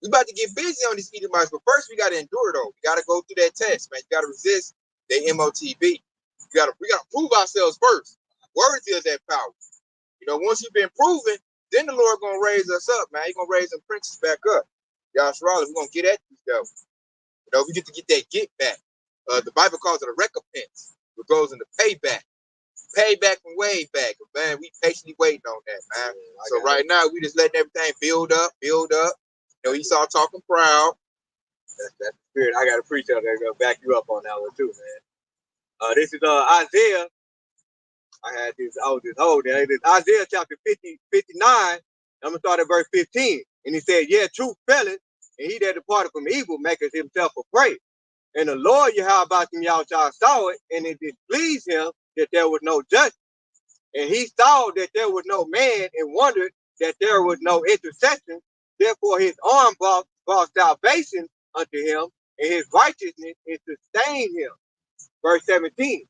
Speaker 1: We about to get busy on these Edomites, but first we got to endure, though. We got to go through that test, man. You got to resist the MOTB. We got to prove ourselves first. Worthy of that power. Once you've been proven, then the Lord going to raise us up, man. He's going to raise them princes back up. Yahshua, we're going to get at these devils. We get to get that get back. The Bible calls it a recompense. It goes into payback. Payback from way back. Man, we patiently waiting on that, man. So right now, we just letting everything build up. Esau talking proud. That's the spirit. I got a preacher that's going to back you up on that one too, man. This is Isaiah. I had this, this Isaiah chapter 59. I'm going to start at verse 15. And he said, yeah, truth felleth, and he that departed from evil maketh himself a prey. And the Lord Yahweh saw it, and it displeased him that there was no judgment. And he saw that there was no man, and wondered that there was no intercession. Therefore his arm brought salvation unto him, and his righteousness it sustained him. Verse 17.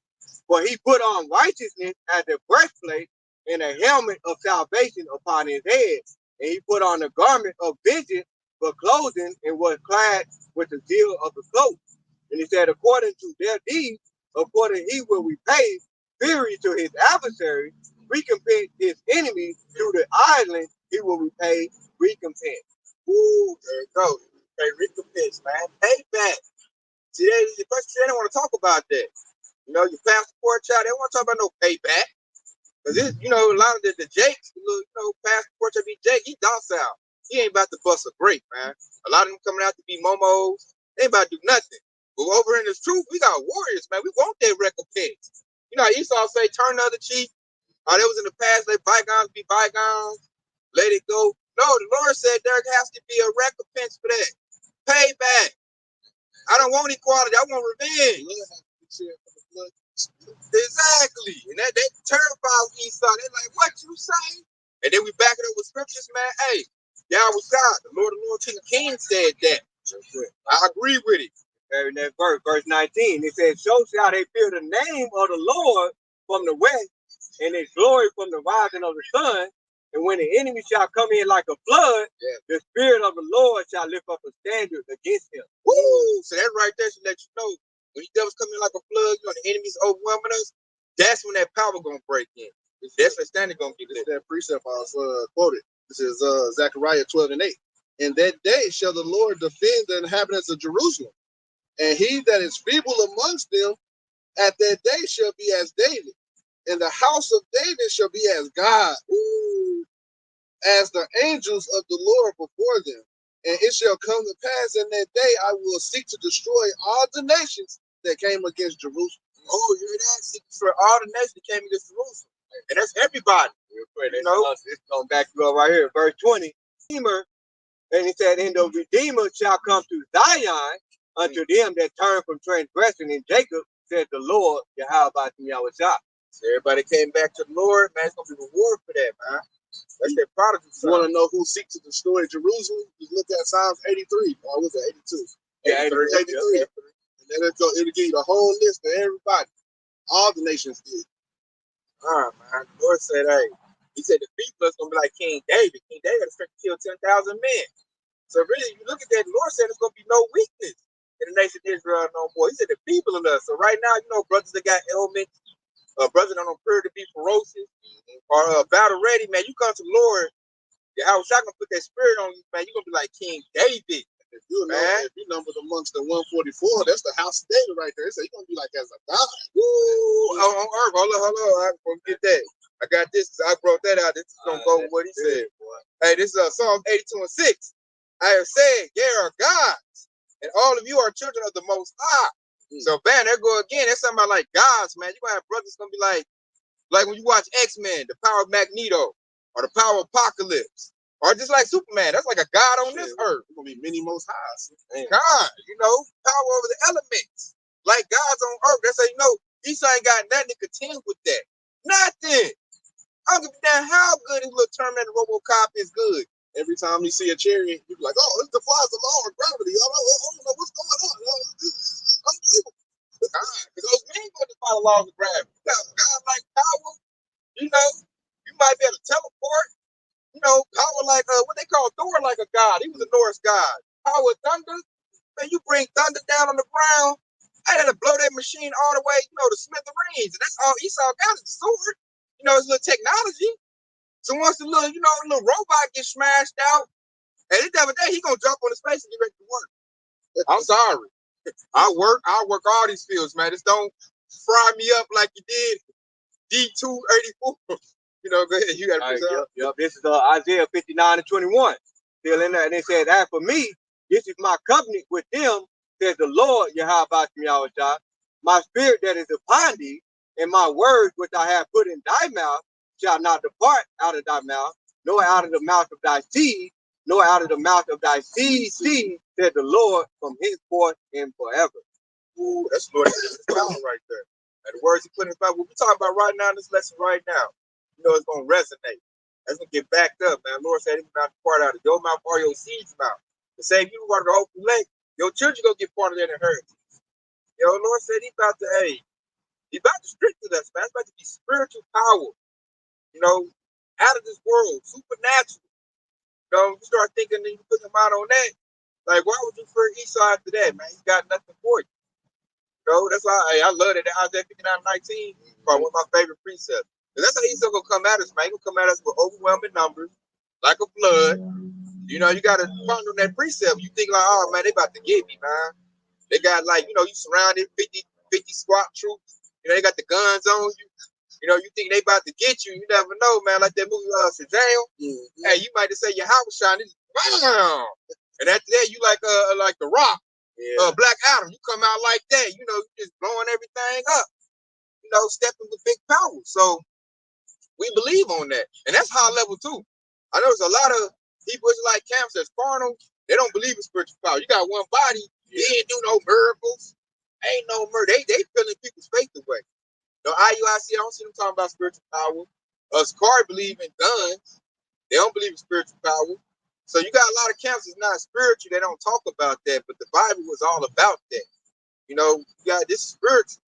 Speaker 1: For he put on righteousness as a breastplate, and a helmet of salvation upon his head. And he put on a garment of vengeance for clothing, and was clad with the zeal of the cloak. And he said, according to their deeds, according he will repay fury to his adversary, recompense his enemies to the island, he will repay recompense. Ooh, there it goes. Pay recompense, man. Payback. See, they don't want to talk about that. Your pastor pork child, they don't want to talk about no payback. Because a lot of the Jakes, pastor pork child be Jake, he docile. He ain't about to bust a break, man. A lot of them coming out to be momos, they ain't about to do nothing. But over in this truth, we got warriors, man. We want that recompense. Esau say, turn the other cheek. Oh, that was in the past. Let bygones be bygones. Let it go. No, the Lord said there has to be a recompense for that. Payback. I don't want equality. I want revenge. Exactly. And that terrifies Esau. They're like, what you say? And then we back it up with scriptures, man. Hey, Yahweh God, the Lord King of Kings said that. I agree with it. In that verse 19, it says, so shall they fear the name of the Lord from the west, and his glory from the rising of the sun. And when the enemy shall come in like a flood, the spirit of the Lord shall lift up a standard against him. Woo! So that right there should let you know, when the devils come in like a flood, the enemy's overwhelming us, that's when that power gonna break in. That's when standard gonna get lit.
Speaker 2: That precept I was quoted. This is Zechariah 12 and 8. In that day shall the Lord defend the inhabitants of Jerusalem, and he that is feeble amongst them at that day shall be as David, and the house of David shall be as God, as the angels of the Lord before them. And it shall come to pass in that day I will seek to destroy all the nations that came against Jerusalem.
Speaker 1: Oh, you hear that? Seek to destroy all the nations that came against Jerusalem. And that's everybody. It's going back to go right here, verse 20. Redeemer, and he said, and the Redeemer shall come to Zion unto them that turn from transgression in Jacob, said the Lord, Yahweh Shah. So everybody came back to the Lord, man. It's going to be reward for that, man. That's that prodigal
Speaker 2: You want to know who seeks to destroy Jerusalem? Just look at Psalms 83. Or was it 82?
Speaker 3: Yeah,
Speaker 2: 83. And then it'll give you the whole list of everybody. All the nations did.
Speaker 1: Man. The Lord said, hey, he said the people is going to be like King David. King David had to strength to kill 10,000 men. So really, you look at that, the Lord said there's going to be no weakness in the nation of Israel no more. He said the people in us. So right now, brothers that got ailments, brothers that don't appear to be ferocious or battle ready, man, you come to the Lord, how was I going to put that spirit on you, man? You're going to be like King David.
Speaker 2: If you numbered amongst the 144, that's the house of David right there. So you're going to be like as a god.
Speaker 1: Woo! On earth. Hold on. I forget that. I got this. I brought that out. This is going to go with what he said. Hey, this is Psalm 82 and 6. I have said, there are gods, and all of you are children of the Most High. So, bam, there go again. That's something about like gods, man. You're going to have brothers going to be like when you watch X-Men, the power of Magneto, or the power of Apocalypse, or just like Superman. That's like a god on this earth.
Speaker 2: It's going to be many Most Highs.
Speaker 1: God, power over the elements. Like gods on earth. That's how you know Esau ain't got nothing to contend with that. Nothing. I don't give a damn how good his little Terminator Robocop is good.
Speaker 2: Every time you see a chariot, you be like, oh, it defies the law of gravity. I don't know what's going on. It's unbelievable.
Speaker 1: Because those men going to defy the laws of gravity. God like power, you might be able to teleport, power like what they call Thor like a god. He was a Norse god. Power with thunder, man, you bring thunder down on the ground. I had to blow that machine all the way, to smithereens. And that's all Esau got is the sword. His little technology. So once the little robot gets smashed out, and this other day he gonna jump on his face and get ready to work. I'm sorry. I work all these fields, man. Just don't fry me up like you did D284. Go ahead. You got to
Speaker 3: Yep. This is Isaiah 59 and 21. Still in there. And it says, as for me, this is my covenant with them, says the Lord, Yahweh, my spirit that is upon thee, and my words which I have put in thy mouth shall not depart out of thy mouth, nor out of the mouth of thy seed, nor out of the mouth of thy seed, said the Lord, from henceforth and forever.
Speaker 1: Ooh, that's Lord, that's power right there. And the words he put in his mouth, what we're talking about right now in this lesson right now, it's going to resonate. That's going to get backed up, man. Lord said, he will not depart out of your mouth or your seed's mouth. The same you water the open lake, your children going to get part of that inheritance. Lord said he about to strengthen us, man. It's about to be spiritual power, out of this world, supernatural. You start thinking and you put your mind on that. Like, why would you fear Esau after that, man? He's got nothing for you. That's why I love that Isaiah 59:19, probably one of my favorite precepts. And that's how Esau gonna come at us, man. He's gonna come at us with overwhelming numbers, like a flood. You gotta ponder on that precept. You think like, oh man, they about to get me, man. They got you surrounded 50 squad troops. They got the guns on you. You think they about to get you. You never know, man. Like that movie Shazam. Hey, you might just say your house shining. Bam! And after that, you like The Rock, Black Adam. You come out like that. You just blowing everything up. Stepping with big power. So we believe on that, and that's high level too. I know there's a lot of people like camps that's carnal. They don't believe in spiritual power. You got one body. He ain't do no miracles. Ain't no murder. They filling people's faith away. IUIC, I don't see them talking about spiritual power. Sakari believe in guns. They don't believe in spiritual power. So you got a lot of camps that's not spiritual. They don't talk about that, but the Bible was all about that. You got this spiritual.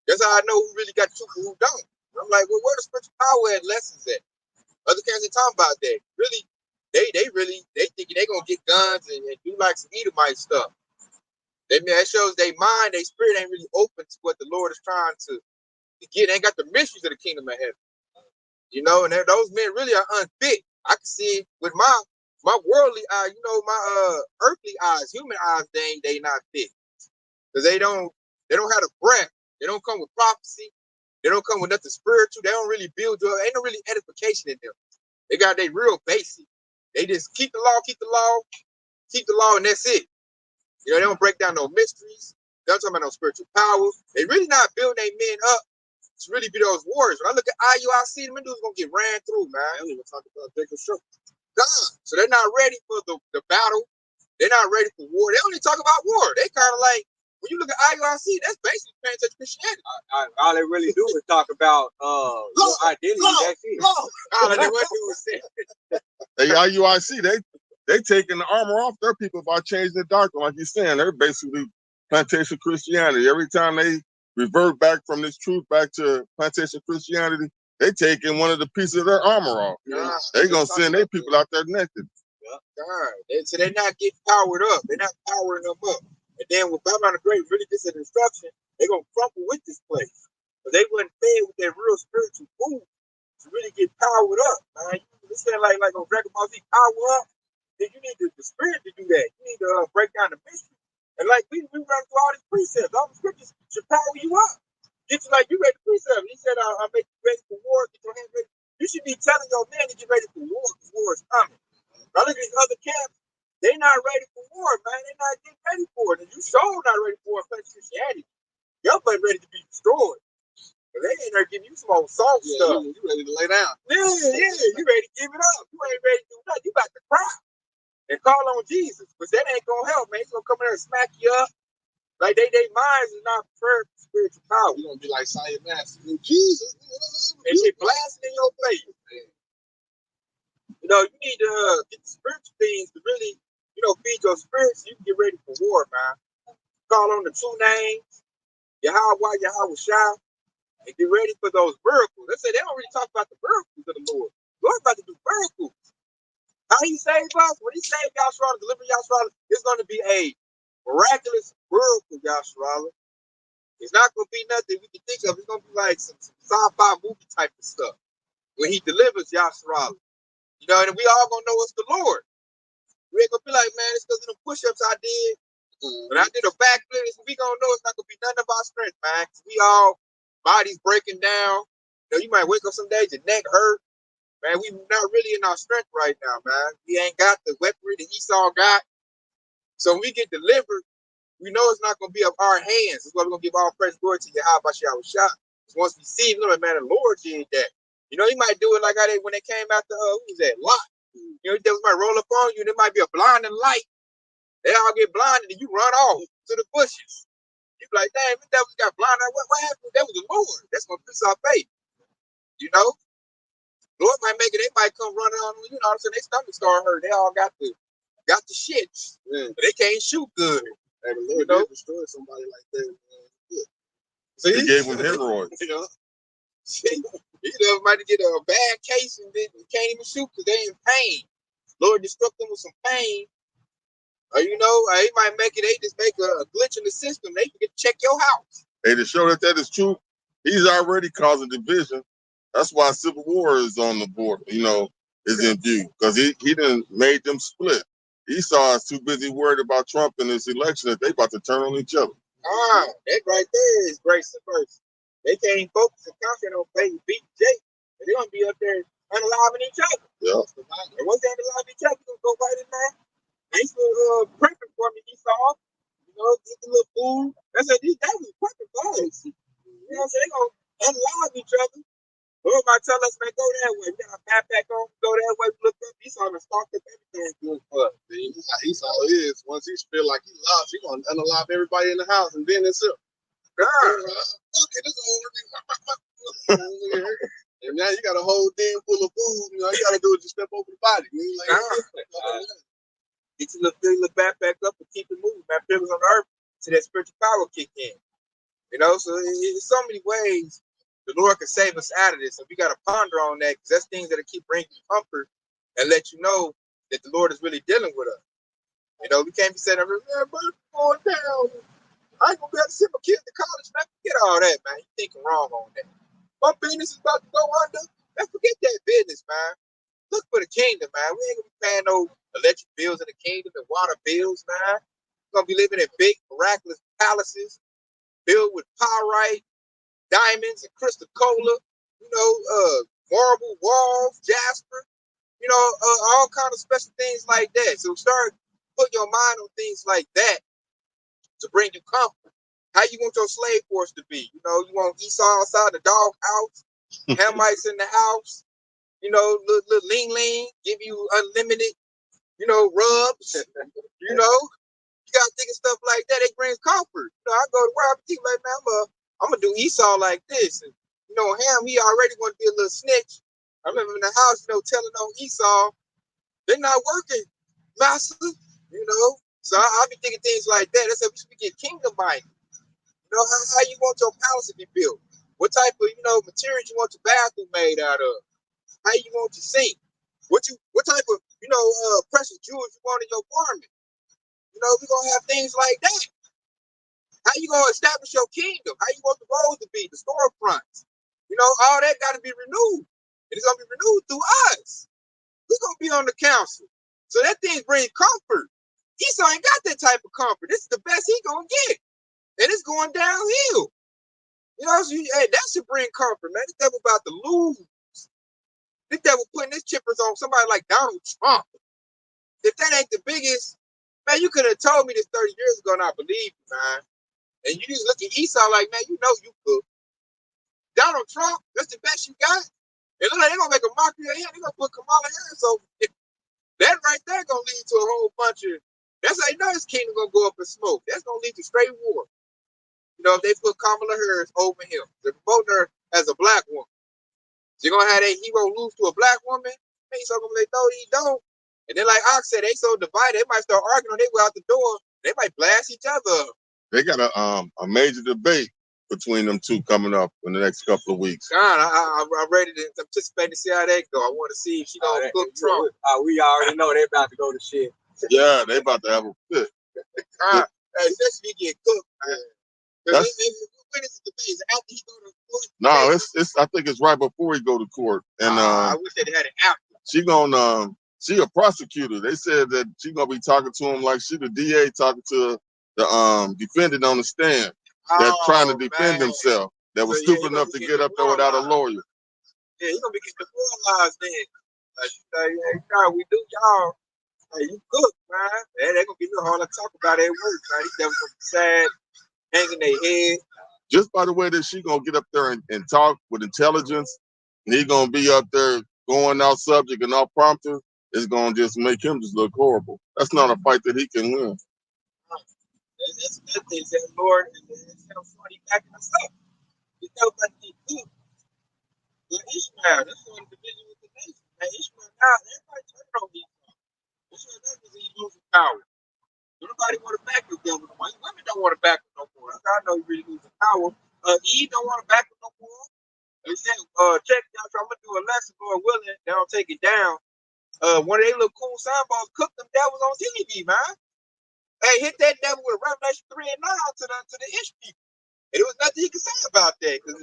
Speaker 1: That's how I know who really got the truth and who don't. I'm like, well, where the spiritual power at lessons at? Other camps ain't talking about that. Really, they thinking they gonna get guns and do like some Edomite stuff. That shows their mind, their spirit ain't really open to what the Lord is trying to get. They ain't got the mysteries of the kingdom of heaven. And those men really are unfit. I can see it with my worldly eye, my earthly eyes, human eyes, they not fit. Because they don't have the breath. They don't come with prophecy. They don't come with nothing spiritual. They don't really build you up. Ain't no really edification in them. They got they real basic. They just keep the law, and that's it. They don't break down no mysteries. They don't talk about no spiritual power. They really not building their men up to really be those warriors. When I look at IUIC, them dudes gonna get ran through, man. I don't even talk about Jacob Shook. Gone. So they're not ready for the battle. They're not ready for war. They only talk about war. They kind of like when you look at IUIC, that's basically plantation Christianity.
Speaker 3: All they really do is talk about your identity. That's it.
Speaker 1: All they want to do is say,
Speaker 4: They IUIC, they taking the armor off their people by changing the doctrine, like you're saying. They're basically plantation Christianity. Every time they revert back from this truth back to plantation Christianity, they taking one of the pieces of their armor off.
Speaker 1: Yeah.
Speaker 4: They gonna send their people out there naked.
Speaker 1: So they're not getting powered up. They're not powering them up. And then when Babylon the Great really gets an instruction, they're gonna crumple with this place. But they wasn't fed with that real spiritual food to really get powered up, man. You saying like on Dragon Ball Z, power up. Then you need the spirit to do that. You need to break down the mystery. And like we run through all these precepts. All the scriptures should power you up. Get you like you read the precept. He said, I'll make you ready for war. Get your hands ready. You should be telling your men to get ready for war because war is coming. Now look at these other camps. They're not ready for war, man. They're not getting ready for it. And you sure not ready for it. Christianity. Y'all ain't ready to be destroyed. But they ain't there giving you some old soft stuff.
Speaker 2: You ready to lay down.
Speaker 1: Yeah. You ready to give it up. You ain't ready to do nothing. You about to cry and call on Jesus. But that ain't going to help, man. He's going to come in there and smack you up. Like they minds is not prepared for spiritual power.
Speaker 2: You're going to be like Silent Master. Jesus.
Speaker 1: And shit blasting in your face. You know, you need to get the spiritual things to really, feed your spirits. So you can get ready for war, man. Call on the true names, Yahweh Shah, and get ready for those miracles. They say they don't really talk about the miracles of the Lord. The Lord's about to do miracles. How he saved us? When he saved Yahshua, delivered Yahshua, it's going to be a miraculous miracle, Yahshua. It's not going to be nothing we can think of. It's going to be like some sci-fi movie type of stuff when he delivers Yahshua. And we all going to know it's the Lord. We ain't going to be like, man, it's because of the push-ups I did. But I did a backflip. We going to know it's not going to be none of our strength, man. We all, bodies breaking down. You might wake up some days, your neck hurt. Man, we not really in our strength right now, man. We ain't got the weaponry that Esau got. So when we get delivered, we know it's not going to be of our hands. That's why we're going to give all praise and glory to Yahweh Shah. Once we see, man, the Lord did that. He might do it like how they when they came after who was that? Lot. They might roll up on you, and there might be a blinding light. They all get blinded, and you run off to the bushes. You be like, damn, the devil got blinded. What happened? That was the Lord. That's gonna fix our faith. Lord might make it. They might come running on. All of a sudden, their stomach start hurt. They all got the shits. But they can't shoot good.
Speaker 2: Hey, the Lord did destroy somebody like that.
Speaker 1: See?
Speaker 4: He gave them hemorrhoids.
Speaker 1: Might get a bad case and then can't even shoot because they in pain. Lord destruct them with some pain. Or he might make it. They just make a glitch in the system. They can check your house.
Speaker 4: Hey, to show that is true, he's already causing division. That's why civil war is on the board. Is in view because he done made them split. Esau is too busy worried about Trump and his election that they about to turn on each other.
Speaker 1: That right there is grace and mercy. They can't focus and concentrate on beat Jake. They're gonna be up there unaliving each other.
Speaker 4: Yeah.
Speaker 1: And once they unalive each other, they're gonna go right in there. They still prepping for me, Esau. Get the little food. That's what that was prepping for us. So they're gonna unalive each other. Lord might tell us, man, go that way. We got a backpack on, go that way, look up. Esau gonna stalk up everything good for us.
Speaker 2: Esau is. Once he feel like he lost, he gonna unalive everybody in the house and then it's up. And now you got a whole den full of food. You got to do is just step over the body.
Speaker 1: Get your little backpack up and keep it moving. Man, pillars on the earth so that spiritual power kick in. So there's so many ways the Lord can save us out of this. And we got to ponder on that because that's things that keep bringing comfort and let you know that the Lord is really dealing with us. We can't be saying, man, going down. I ain't gonna be able to send my kids to college, man. Forget all that, man. You thinking wrong on that. My business is about to go under. Man, forget that business, man. Look for the kingdom, man. We ain't gonna be paying no electric bills in the kingdom and water bills, man. We're gonna be living in big, miraculous palaces filled with pyrite, diamonds, and crystal cola. Marble walls, jasper. All kind of special things like that. So start putting your mind on things like that to bring you comfort. How you want your slave force to be? You want Esau outside the dog house, Hamites in the house, little lean, give you unlimited, rubs, gotta think of stuff like that. It brings comfort. You know, I go to where I think like, man, I'm gonna do Esau like this. And you know, Ham, he already want to be a little snitch. I remember in the house, you know, telling on Esau, they're not working, master. You know, so I be thinking things like that. That's how we should get kingdom minded. You know, how you want your palace to be built? What type of, you know, materials you want your bathroom made out of? How you want your sink? What type of, you know, precious jewels you want in your garment? You know, we're gonna have things like that. How you gonna establish your kingdom? How you want the roads to be, the storefronts? You know, all that gotta be renewed. And it's gonna be renewed through us. We're gonna be on the council. So that thing brings comfort. Esau ain't got that type of comfort. This is the best he gonna get. And it's going downhill. You know, so hey, that should bring comfort, man. This devil about to lose. This devil putting his chippers on somebody like Donald Trump. If that ain't the biggest, man, you could have told me this 30 years ago and I believe you, man. And you just look at Esau like, man, you know you could. Donald Trump, that's the best you got. And look like they're gonna make a mockery of him. They're gonna put Kamala Harris over. That right there gonna lead to a whole bunch of. That's how you know his kingdom gonna go up in smoke. That's gonna lead to straight war. You know, if they put Kamala Harris over him, they're promoting her as a black woman. So you're gonna have that hero lose to a black woman. Man, so gonna be like, no, he don't. And then, like Ox said, they so divided, they might start arguing on their way out the door. They might blast each other up.
Speaker 4: They got a major debate between them two coming up in the next couple of weeks.
Speaker 1: God, I'm ready to anticipate to see how that go. I want to see if she gonna cook Trump.
Speaker 3: We already know they about to go to shit.
Speaker 4: Yeah, they about to have a fit.
Speaker 1: God, especially get cooked, man. When is the debate? Is it after he go to court?
Speaker 4: No, it's. I think it's right before he go to court. And
Speaker 1: I wish they had it after.
Speaker 4: She a prosecutor. They said that she gonna be talking to him like she the DA talking to the defendant on the stand that's trying to defend himself. That was stupid enough to get up there without a lawyer.
Speaker 1: Yeah, he's gonna be getting demoralized then. Like, you know, we do y'all. Hey, you cook, man. Yeah, they're gonna be a little hard to talk about at work, man. These devils gonna be sad, hanging their head.
Speaker 4: Just by the way that she gonna get up there and talk with intelligence, and he gonna be up there going out subject and off prompter, it's gonna just make him just look horrible. That's not a fight that he can win.
Speaker 1: That's another thing. That Lord is funny backing us up. You know about the good. But Ishmael, that's one of the division with the nation. Man, Ishmael now, everybody turning on Esau. Ishmael does because he's losing power. Nobody want to back the devil no more. Women don't want to back him no more. I know he really losing power. Eve don't want to back him no more. They said, check out, I'm gonna do a lesson, Lord willing. They don't take it down. One of they little cool soundbars cook them devils on TV, man. Hey, hit that devil with Revelation 3 and 9 to the Ish people. And there was nothing he could say about that. Cause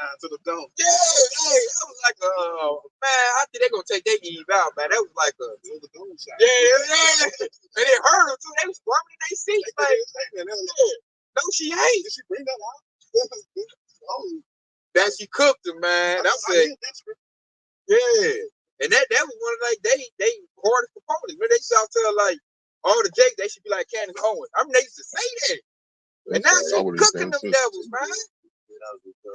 Speaker 1: to the dome. Yeah, hey, that was like man, I think they're gonna take their Eve out, man. That was like a yeah. And it hurt them too. They was squirming in their seats. Like, no, she ain't. Did she bring that out? That she cooked them, man. That was it. Yeah. And that was one of like they hardest proponents. Remember they used to tell like all the Jakes they should be like Candace Owens. I mean they used to say that. And now she's cooking them devils, man.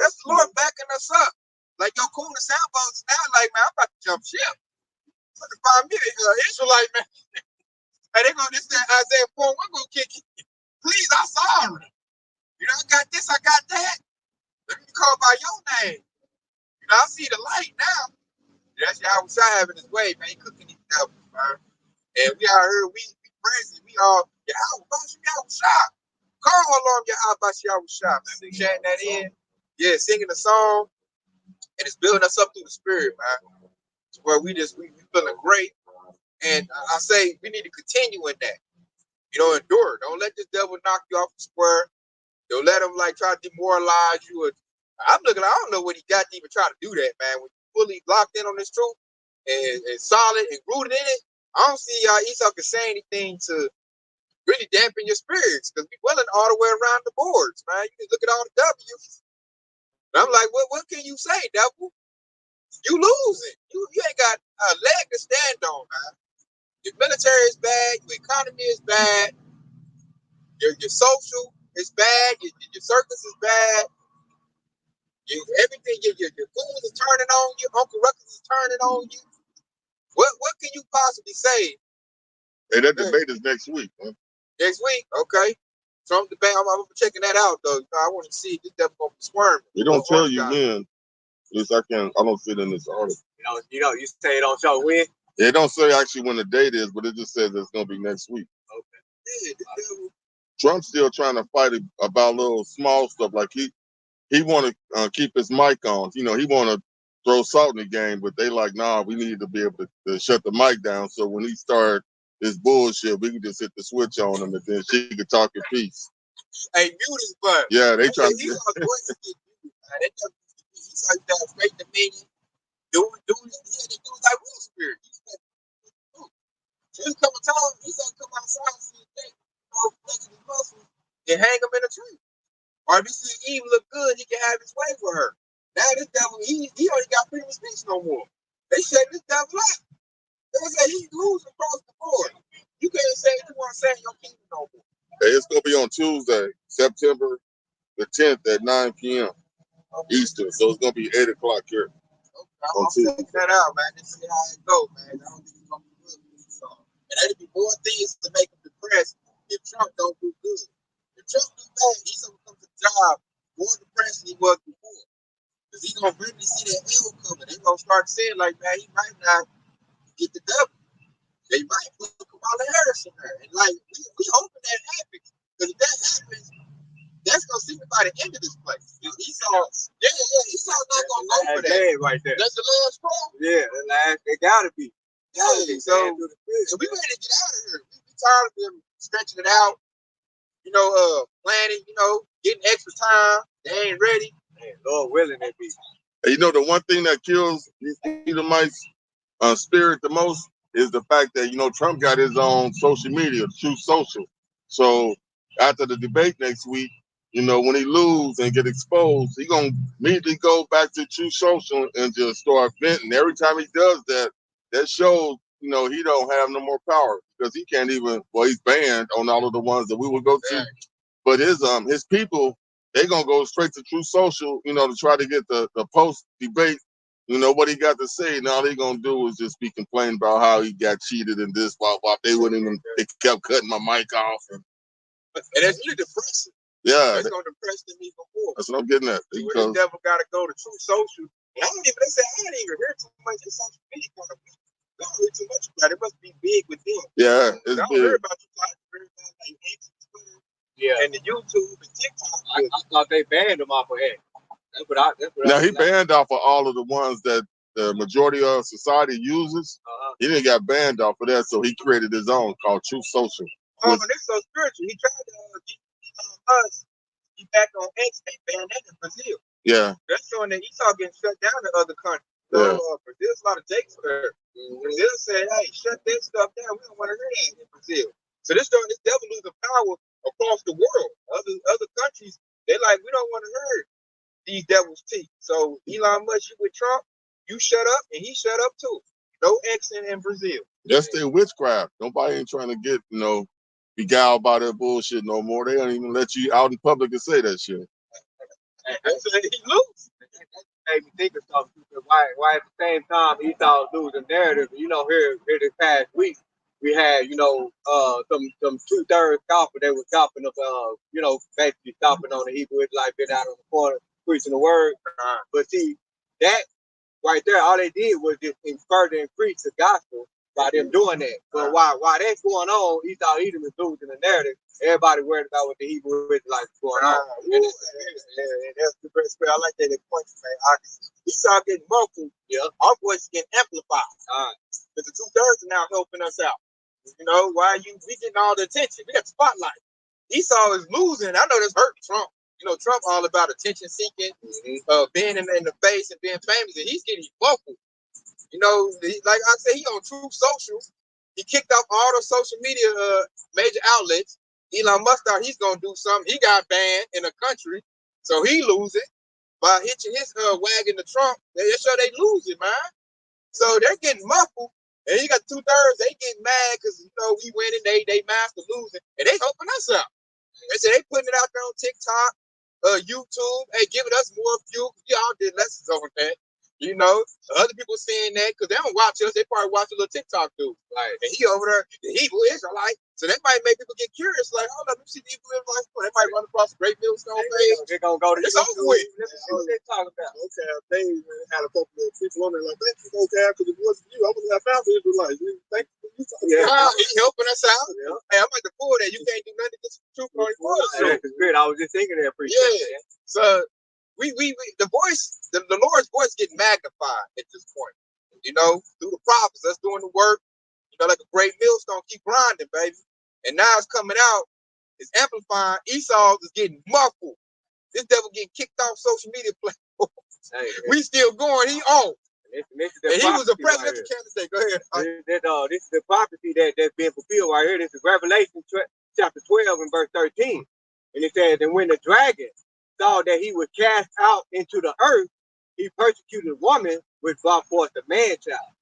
Speaker 1: That's the Lord backing us up. Like your cool the soundbones is now like, man, I'm about to jump ship. Look at 5 minutes, Israelite, man. Hey, they gonna this Isaiah 4, we're gonna kick you. Please, I'm sorry. You know, I got this, I got that. Let me call by your name. You know, I see the light now. That's Yahweh Shai having his way, man. He cooking these devils, man. And we out here, we crazy. We all, Yahweh Shai. Call along Yahweh Shai, man. We chanting that in. Yeah, singing the song. And it's building us up through the spirit, man. To where we feeling great. And I say we need to continue in that. You know, endure. Don't let this devil knock you off the square. Don't let him like try to demoralize you. I'm looking, I don't know what he got to even try to do that, man. When you're fully locked in on this truth and solid and rooted in it, I don't see Esau can say anything to really dampen your spirits because we're willing all the way around the boards, man. You can look at all the W's. And I'm like, what can you say, devil? You losing. You ain't got a leg to stand on, man. Your military is bad. Your economy is bad. Your social is bad. Your circus is bad. Everything. Your goons is turning on you. Uncle Ruckus is turning on you. What can you possibly say?
Speaker 4: Hey, that debate is next week, man.
Speaker 1: Next week, okay. Trump debate. I'm checking that out though. I want to see if this devil gonna be squirming.
Speaker 4: They don't tell you when. At least I don't see it in this article.
Speaker 3: You say it don't show when.
Speaker 4: They don't say actually when the date is, but it just says it's gonna be next week.
Speaker 1: Okay. Yeah, this devil.
Speaker 4: Trump's still trying to fight about little small stuff. Like he want to keep his mic on. You know, he want to throw salt in the game, but they like, nah, we need to be able to shut the mic down. So when he start this bullshit, we can just hit the switch on him, and then she can talk in peace.
Speaker 1: Hey, mute his butt.
Speaker 4: Yeah, they try to.
Speaker 1: He saw that straight to me. Dude, he had to do like real spirit. So there's a couple times he said come outside and see his flexing his muscles and hang him in a tree. Or if he see Eve look good, he can have his way with her. Now this devil, he already got freedom of speech no more. They shut this devil up. They say he's losing across the board. You can't say you want to say in your kingdom no more.
Speaker 4: Hey, it's gonna be on Tuesday, September the 10th at 9 p.m. Eastern. So it's gonna be 8 o'clock here.
Speaker 1: Okay, I'm checking that out, man. Let's see how it goes, man. I don't think it's gonna be good for this song. And there'll be more things to make him depressed if Trump don't do good. If Trump do bad, he's gonna come to the job more depressed than he was before. Because he's gonna really see that L coming. They're gonna start saying like, man, he might not get the double. They might put Kamala Harris in there. And like we hoping that happens. Because if that happens, that's gonna signify the end of this place. Esau's not gonna go for that.
Speaker 3: Right there.
Speaker 1: That's the last straw.
Speaker 3: Yeah, the last. They gotta be.
Speaker 1: Yeah, so we ready to get out of here. We tired of them stretching it out. You know, planning. You know, getting extra time. They ain't ready.
Speaker 3: Man, Lord willing, they be.
Speaker 4: You know, the one thing that kills these Edomites' spirit the most is the fact that, you know, Trump got his own social media, Truth Social. So after the debate next week, you know, when he lose and get exposed, he gonna immediately go back to Truth Social and just start venting. Every time he does that, that shows, you know, he don't have no more power because he can't even. Well, he's banned on all of the ones that we would go to. But his people, they gonna go straight to Truth Social, you know, to try to get the post debate. You know what he got to say. Now all they gonna do is just be complaining about how he got cheated and this, while they wouldn't even. They kept cutting my mic off.
Speaker 1: And that's really depressing.
Speaker 4: Yeah,
Speaker 1: that's gonna depress them even more.
Speaker 4: That's what I'm getting at.
Speaker 1: The devil gotta go to Truth Social. And I don't even. They say I didn't even hear too much. This social media kind of. I don't hear too much about it. It must be big with them.
Speaker 4: Yeah, it's
Speaker 1: I don't
Speaker 4: big.
Speaker 1: hear about you. I hear about like X, Twitter, and the YouTube and TikTok.
Speaker 3: I thought they banned him off of X.
Speaker 4: Now he banned off of all of the ones that the majority of society uses. He didn't get banned off of that, so he created his own called Truth Social.
Speaker 1: Oh, but it's so spiritual. He tried to get us. He back on X. They banned that in Brazil.
Speaker 4: Yeah,
Speaker 1: that's showing that Esau getting shut down in other countries.
Speaker 4: Yeah.
Speaker 1: Brazil's a lot of jakes there. Brazil said, "Hey, shut that stuff down. We don't want to hear that in Brazil." So this devil losing power across the world. Other countries, they like, we don't want to hear these devils' teeth. So Elon Musk, you with Trump, you shut up, and he shut up too. No X in Brazil.
Speaker 4: That's their witchcraft. Nobody ain't trying to get, you know, beguiled by that bullshit no more. They don't even let you out in public and say that shit.
Speaker 1: He lose.
Speaker 3: Made me think of something. Why at the same time Esau losing narrative? You know, here this past week we had, you know, some 2/3 scoffer. They were scoffing of, you know, basically stopping on the Hebrew Israelite, been out on the corner preaching the word. But see, that right there, all they did was just further increase the gospel by them doing that. But while that's going on, Esau Edom is losing the narrative. Everybody worried about what the Hebrew Israelites is going on.
Speaker 1: And that's the best way. I like that point, man. Esau getting muffled. Yeah, our voice getting amplified. Because the 2/3 are now helping us out. You know, we getting all the attention? We got the spotlight. Esau is losing. I know this hurt Trump. You know, Trump all about attention seeking, being in the face and being famous, and he's getting muffled. You know, like I said, he on Truth Social. He kicked off all the social media major outlets. Elon Musk thought he's gonna do something. He got banned in the country, so he losing by hitching his wagon to Trump. They lose it, man. So they're getting muffled, and you got 2/3. They getting mad because you know we winning. They master losing, and they helping us out. They say they putting it out there on TikTok, YouTube. Hey, giving us more views. Y'all did lessons on that. You know, other people saying that because they don't watch us. They probably watch a little TikTok dude. Like, and he over there, the Hebrew Israelite. So that might make people get curious, like, hold up, let me see the Hebrew Israelites. They might run across a great millstone page.
Speaker 3: They're gonna go to
Speaker 1: It's over with.
Speaker 3: Let's see what they're talking about.
Speaker 2: Okay, they had a couple of people on there like, thank you, okay, because if it wasn't you, I wouldn't have found the Israelites. Thank you for you talking.
Speaker 1: Yeah, he helping us out.
Speaker 3: Yeah.
Speaker 1: Hey, I'm like the fool that you can't do nothing against the truth or
Speaker 3: That's the spirit. I was just thinking that.
Speaker 1: Yeah. So we the voice, the Lord's voice getting magnified at this point. You know, through the prophets, us doing the work. You know, like a great millstone, keep grinding, baby. And now it's coming out. It's amplifying. Esau is getting muffled. This devil getting kicked off social media platforms.
Speaker 3: Hey,
Speaker 1: we still going. He on.
Speaker 3: This
Speaker 1: And he was a presidential candidate. Go ahead.
Speaker 3: This is the prophecy that's being fulfilled right here. This is Revelation chapter 12 and verse 13. And it says, and when the dragon saw that he was cast out into the earth, he persecuted a woman which brought forth a man-child.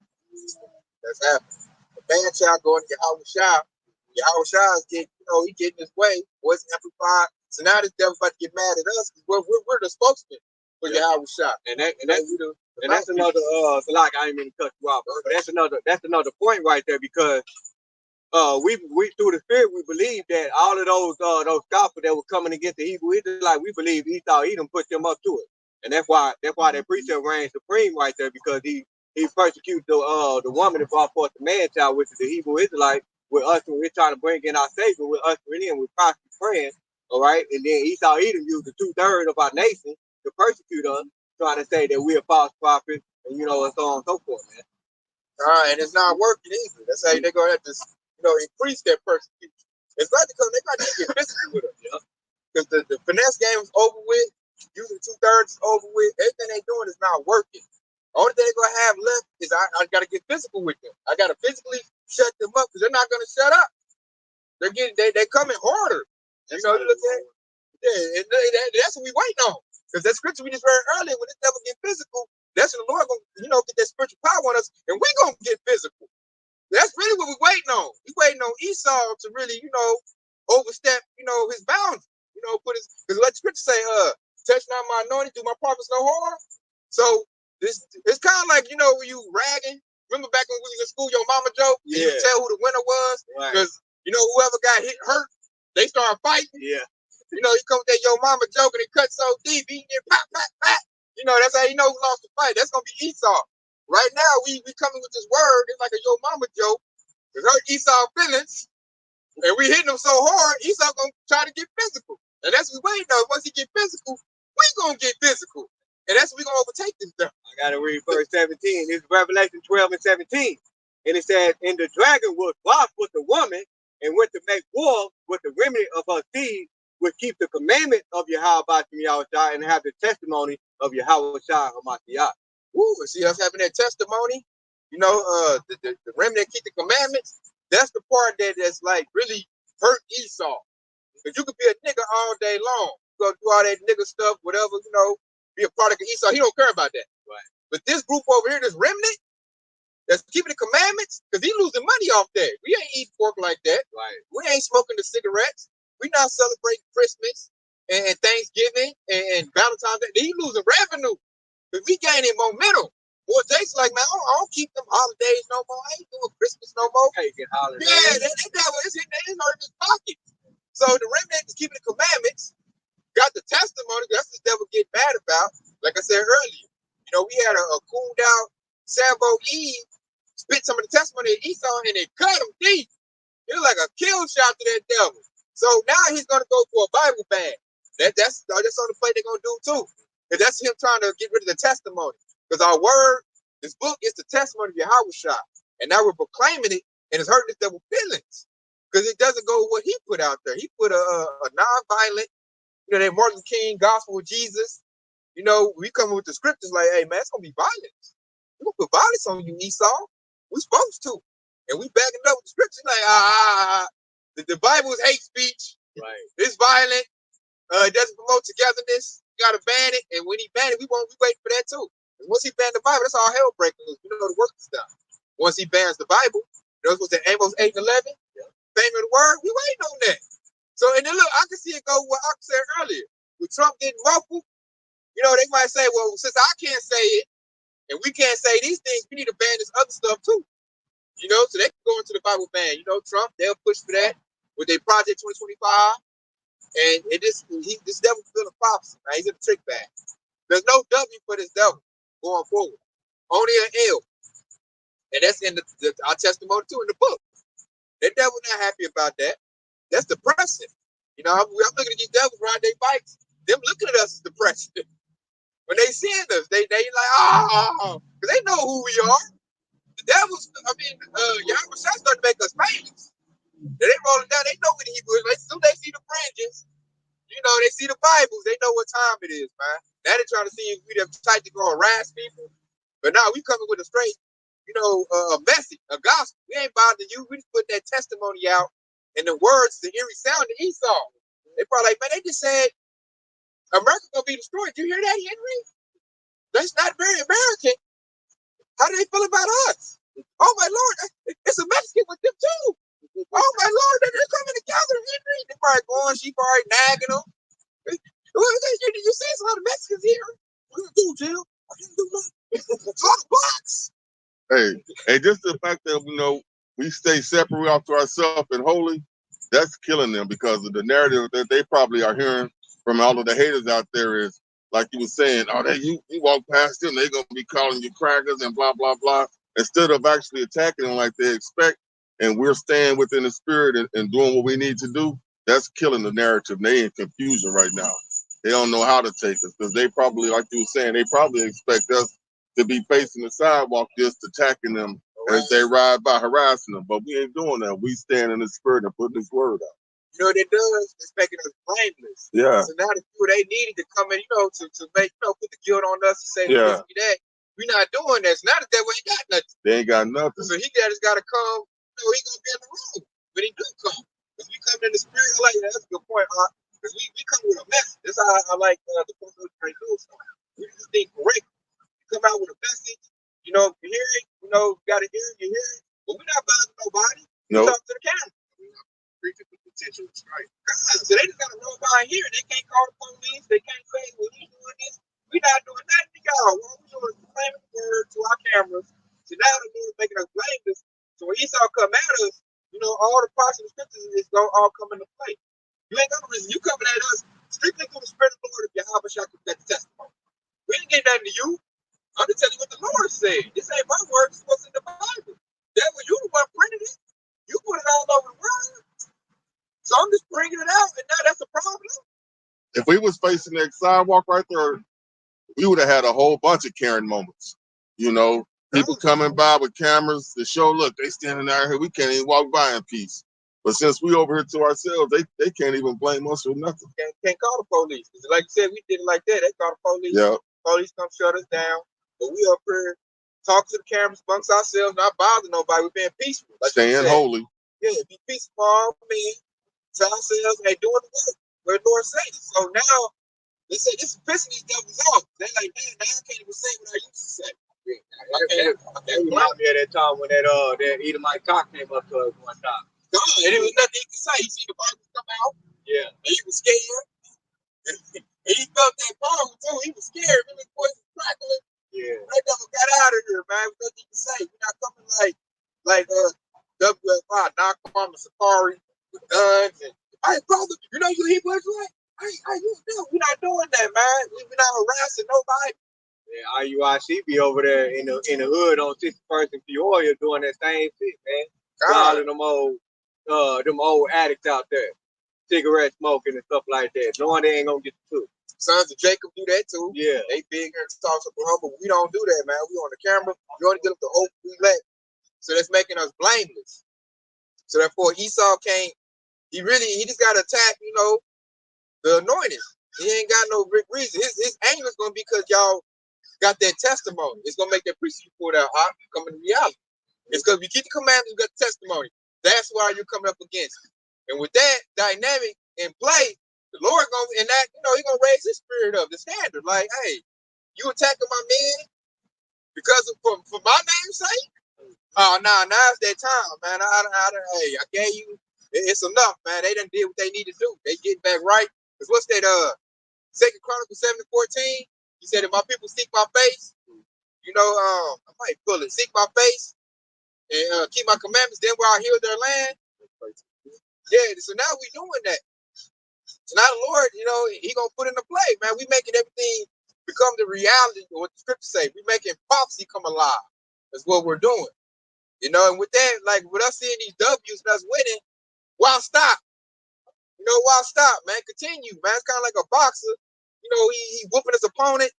Speaker 1: That's happening. The man-child going to Yahweh Shai is getting, you know, he getting his way. Voice amplified. So now this devil's about to get mad at us because we're the spokesman for Yahweh Shai.
Speaker 3: And that's another so like I ain't mean to cut you off, but that's another point right there, because we through the spirit we believe that all of those scoffers that were coming against the Hebrew Israelites, we believe Esau Edom put them up to it. And that's why that preacher reigned supreme right there, because he persecuted the woman that brought forth the man child, which is the Hebrew Israelite, with us when we're trying to bring in our Savior, with us in, we're constantly praying, all right? And then Esau Edom used the 2/3 of our nation to persecute us, trying to say that we're false prophets, and you know, and so on and so forth, man.
Speaker 1: And it's not working either. That's how they're gonna have to, you know, increase their persecution. It's about to come. They're about to get physical with us, because the finesse game is over with. Using 2/3 is over with. Everything they're doing is not working. The only thing they're gonna have left is I gotta get physical with them. I gotta physically shut them up, because they're not gonna shut up. They're coming harder. You know, you look at it. Yeah, and that's what we waiting on. Because that scripture we just read earlier, when this devil get physical, that's when the Lord gonna, you know, get that spiritual power on us, and we gonna get physical. That's really what we're waiting on. We waiting on Esau to really, you know, overstep, you know, his boundaries. You know, because let the scripture say, touch not my anointing, do my prophets no harm. So it's kind of like, you know, when you ragging. Remember back when we was in school, your mama joke? Yeah. You could tell who the winner was. Because, you know, whoever got hurt, they started fighting. Yeah. You know, you come with that your mama joke and it cut so deep, he get pop, pop, pop. You know, that's how you know who lost the fight. That's gonna be Esau. Right now, we coming with this word. It's like a your mama joke. It hurt Esau feelings, and we hitting him so hard, Esau gonna try to get physical. And that's what we waiting on. Once he get physical, we gonna get physical, and that's what we gonna overtake this stuff.
Speaker 3: I gotta read verse 17. This is Revelation 12 and 17, and it says, "And the dragon was wroth with the woman, and went to make war with the remnant of her seed, which keep the commandment of Yahweh and have the testimony of Yahweh Hamashiach."
Speaker 1: Woo, see us having that testimony, you know, the remnant keep the commandments. That's the part that's like really hurt Esau. Because you could be a nigga all day long, go do all that nigga stuff, whatever, you know, be a product of Esau. He don't care about that. Right. But this group over here, this remnant, that's keeping the commandments, because he losing money off that. We ain't eating pork like that. Right. We ain't smoking the cigarettes. We not celebrating Christmas and Thanksgiving and Valentine's Day. He losing revenue. But we gaining momentum. Boy, Jake's like, man, I don't keep them holidays no more. I ain't doing Christmas no more.
Speaker 3: Pagan holidays.
Speaker 1: Yeah, that is hurt his pocket. So the remnant is keeping the commandments, got the testimony. That's what the devil get mad about. Like I said earlier, you know, we had a cooled out Sambo Eve spit some of the testimony of Esau, and it cut him deep. It was like a kill shot to that devil. So now he's gonna go for a Bible ban. That's on the play they're gonna do too. Because that's him trying to get rid of the testimony. Because our word, this book, is the testimony of Yahweh Shai. And now we're proclaiming it, and it's hurting the devil's feelings. Because it doesn't go with what he put out there. He put a non-violent, you know, that Martin King gospel of Jesus. You know, we coming with the scriptures like, hey man, it's gonna be violence. We're gonna put violence on you, Esau. We supposed to. And we backing up with the scriptures like, the Bible is hate speech. Right. It's violent. It doesn't promote togetherness. You gotta ban it. And when he ban it, we wait for that too. And once he banned the Bible, that's all hell breaking loose. You know the work is done. Once he bans the Bible, you know what's in Amos 8 and 11? Yeah. Fame of the word, we waiting on that. So, and then look, I can see it go what I said earlier. With Trump getting muffled, you know, they might say, well, since I can't say it, and we can't say these things, we need to ban this other stuff too. You know, so they can go into the Bible ban. You know, Trump, they'll push for that. with their Project 2025, and this devil fulfilling prophecy. Man, he's in the trick bag. There's no W for this devil going forward. Only an L, and that's in our testimony too in the book. That devil not happy about that. That's depressing. You know, I'm looking at these devils riding their bikes. Them looking at us is depressing. When they seeing us, they like, oh, because they know who we are. The devils, Yahweh starting to make us famous. They rolling down, they know what the Hebrew is. As soon as they see the fringes, you know, they see the Bibles, they know what time it is, man. Now they're trying to see if we them type to go harass people. But now we coming with a straight, a message, a gospel. We ain't bothering you. We just put that testimony out and the words, the eerie sound to Esau. They probably like, man, they just said America gonna be destroyed. You hear that, Henry? That's not very American. How do they feel about us? Oh my Lord, it's a Mexican with them too. Oh my Lord, they're coming together, Henry. They probably going, she probably nagging them. You see a lot of Mexicans here. What you do, Jill? I didn't do nothing. Talk box.
Speaker 4: Hey, just the fact that we stay separate off to ourselves and holy, that's killing them because of the narrative that they probably are hearing from all of the haters out there is like you were saying, oh, you walk past them, they're gonna be calling you crackers and blah blah blah. Instead of actually attacking them like they expect, and we're staying within the spirit and doing what we need to do, that's killing the narrative. They in confusion right now. They don't know how to take us because they probably, like you were saying, they probably expect us to be facing the sidewalk just attacking them as they ride by, harassing them. But we ain't doing that. We stand in the spirit and put this word out.
Speaker 1: You know what it does? It's making us blameless.
Speaker 4: Yeah.
Speaker 1: So now the people they needed to come in, to make, put the guilt on us and say,
Speaker 4: yeah,
Speaker 1: this, that. We're not doing that. It's not that we ain't got nothing.
Speaker 4: They ain't got nothing.
Speaker 1: So he just got to come. He gonna be in the room, but he do come. Because we come in the spirit. I like that. That's a good point, huh? Because we come with a message. That's how I like the person who's trying to do something. We just think correct. Come out with a message. You hear it. You got to hear it. You hear it. But we're not bothering nobody. We talk to the camera. Preaching the potential strike. So they just got to roll by here. They can't call the police. They can't say, well, we doing this. We're not doing nothing to y'all. What we're doing is proclaiming the word to our cameras. So now the Lord's making us blameless. So when Esau come at us, all the parts of the scriptures is going to all come into play. You ain't gonna reason you coming at us strictly through the spirit of the Lord if Yahweh shall get the testimony. We ain't getting nothing to you. I'm just telling you what the Lord said. This ain't my word, this is what's in the Bible. That was you the one printed it. You put it all over the world. So I'm just bringing it out, and now that's a problem.
Speaker 4: If we was facing that sidewalk right there, we would have had a whole bunch of Karen moments. People coming by with cameras to show, look, they standing out here. We can't even walk by in peace. But since we over here to ourselves, they can't even blame us for nothing.
Speaker 1: Can't call the police. Like you said, we did it like that. They call the police.
Speaker 4: Yeah.
Speaker 1: Police come shut us down. But we up here talk to the cameras amongst ourselves, not bother nobody. We're being peaceful. Like
Speaker 4: staying holy.
Speaker 1: Yeah, be peaceful, all men. To ourselves, they doing the work where the Lord says. So now, they say this is pissing these devils off. They're like, man, now I can't even say what I used to say.
Speaker 3: That reminds me of that time when that Edomite cock came up to us one time.
Speaker 1: God, and there was nothing he could say. He seen the Bible come out.
Speaker 3: Yeah.
Speaker 1: And he was scared. And he felt that power too. He was scared. His voice was crackling.
Speaker 3: Yeah.
Speaker 1: That devil got out of here, man. There's nothing he could say. We're not coming like WFI, Nakam and Safari with guns and hey brother, you Hebrew Israelite? Hey, we're not doing that, man. We're not harassing nobody.
Speaker 3: Yeah, IUIC be over there in the hood on 61st and Peoria doing that same shit, man. Calling them old addicts out there, cigarette smoking and stuff like that, knowing they ain't gonna get the truth.
Speaker 1: Sons of Jacob do that too.
Speaker 3: Yeah,
Speaker 1: they big here in South Oklahoma, but we don't do that, man. We on the camera. We only get up the hope we let. So that's making us blameless. So therefore, Esau can't. He just got to attack, the anointed. He ain't got no reason. His anger is gonna be because y'all got that testimony. It's gonna make that priesthood report out come in reality. It's because you keep the commandments, you got the testimony. That's why you're coming up against it. And with that dynamic in play, the Lord gonna enact, He gonna raise His spirit up, the standard. Like, hey, you attacking my men because for my name's sake? Oh, now it's that time, man. I gave you. It's enough, man. They done did what they need to do. They get back right. Cause what's that? 2 Chronicles 7:14. He said, if my people seek my face, I might pull it. Seek my face and keep my commandments. Then will I heal their land. Yeah, so now we doing that. So now the Lord, he gonna put into play, man. We making everything become the reality of what the scriptures say. We making prophecy come alive. That's what we're doing. And with that, like with us seeing these W's and us winning, why stop? Why stop, man? Continue, man. It's kind of like a boxer. He whooping his opponent.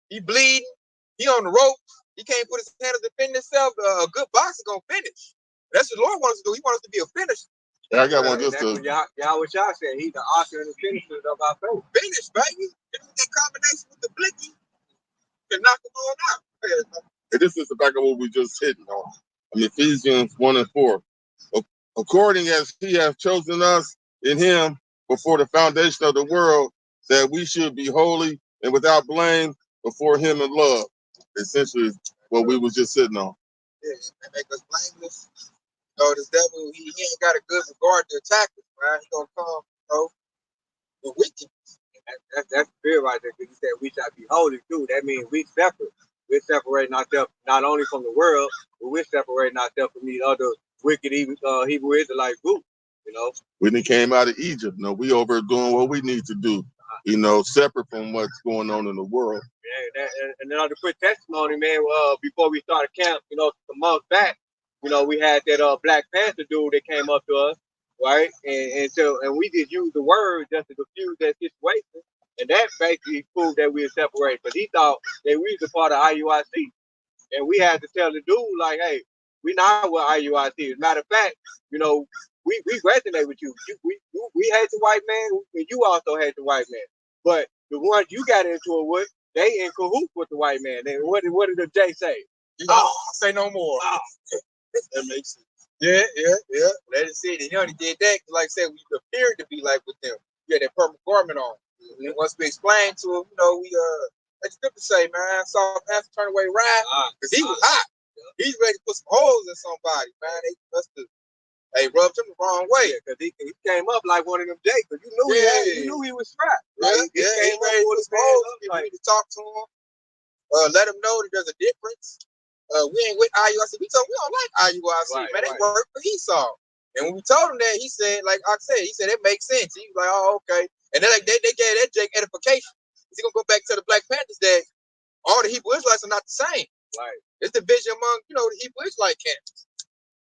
Speaker 1: He bleeding. He on the rope. He can't put his hand to defend himself. A good boxer gonna finish. That's what the Lord wants us to do. He wants us to be a finisher.
Speaker 4: Yeah, I got one just
Speaker 3: That's
Speaker 4: to.
Speaker 3: what y'all said. He's the author and the finisher of our faith.
Speaker 1: Finish, baby. That combination with the blicky can knock them all out.
Speaker 4: And this is the back of what we just hitting on. Ephesians 1:4. According as he has chosen us in him before the foundation of the world, that we should be holy and without blame before him in love. Essentially, what we was just sitting on.
Speaker 1: Yeah, they make us blameless. This devil, he ain't got a good regard to attack us, man. He gonna come, with wickedness.
Speaker 3: That's fear right there, because he said we shall be holy too. That means we separate. We're separating ourselves not only from the world, but we're separating ourselves from these other wicked Hebrew Israelite groups.
Speaker 4: When he came out of Egypt, we over doing what we need to do, separate from what's going on in the world.
Speaker 3: Yeah, and then on the quick testimony, man, before we started camp, some months back, we had that Black Panther dude that came up to us, right? And we just used the word just to diffuse that situation. And that basically proved that we were separated, because he thought that we was a part of IUIC. And we had to tell the dude, like, hey, we not with IUIC. As a matter of fact, we resonate with you. We hate the white man, and you also hate the white man. But the ones you got into it with, they in cahoots with the white man. And what did the J say?
Speaker 1: Say no more.
Speaker 3: Oh.
Speaker 1: That makes sense. Yeah. Let it see. He only did that because, like I said, we appeared to be like with them. We had that purple garment on. And once we explained to him, we let the scripture say, man, I saw a pastor turn away right because he was hot. He's ready to put some holes in somebody, man. They must have rubbed him the wrong way.
Speaker 3: Because he came up like one of them Jacobs. You knew he was strapped.
Speaker 1: Like, he came ready to put some holes. We need to talk to him. Let him know that there's a difference. We ain't with IUIC. We told him we don't like IUIC, man. They work for Esau. And when we told him that, he said, like I said, it makes sense. He was like, oh, okay. And then they gave that Jake edification. He's gonna go back to the Black Panthers that all the Hebrew Israelites are not the same.
Speaker 3: Right.
Speaker 1: It's division among, the Hebrew Israelite camps.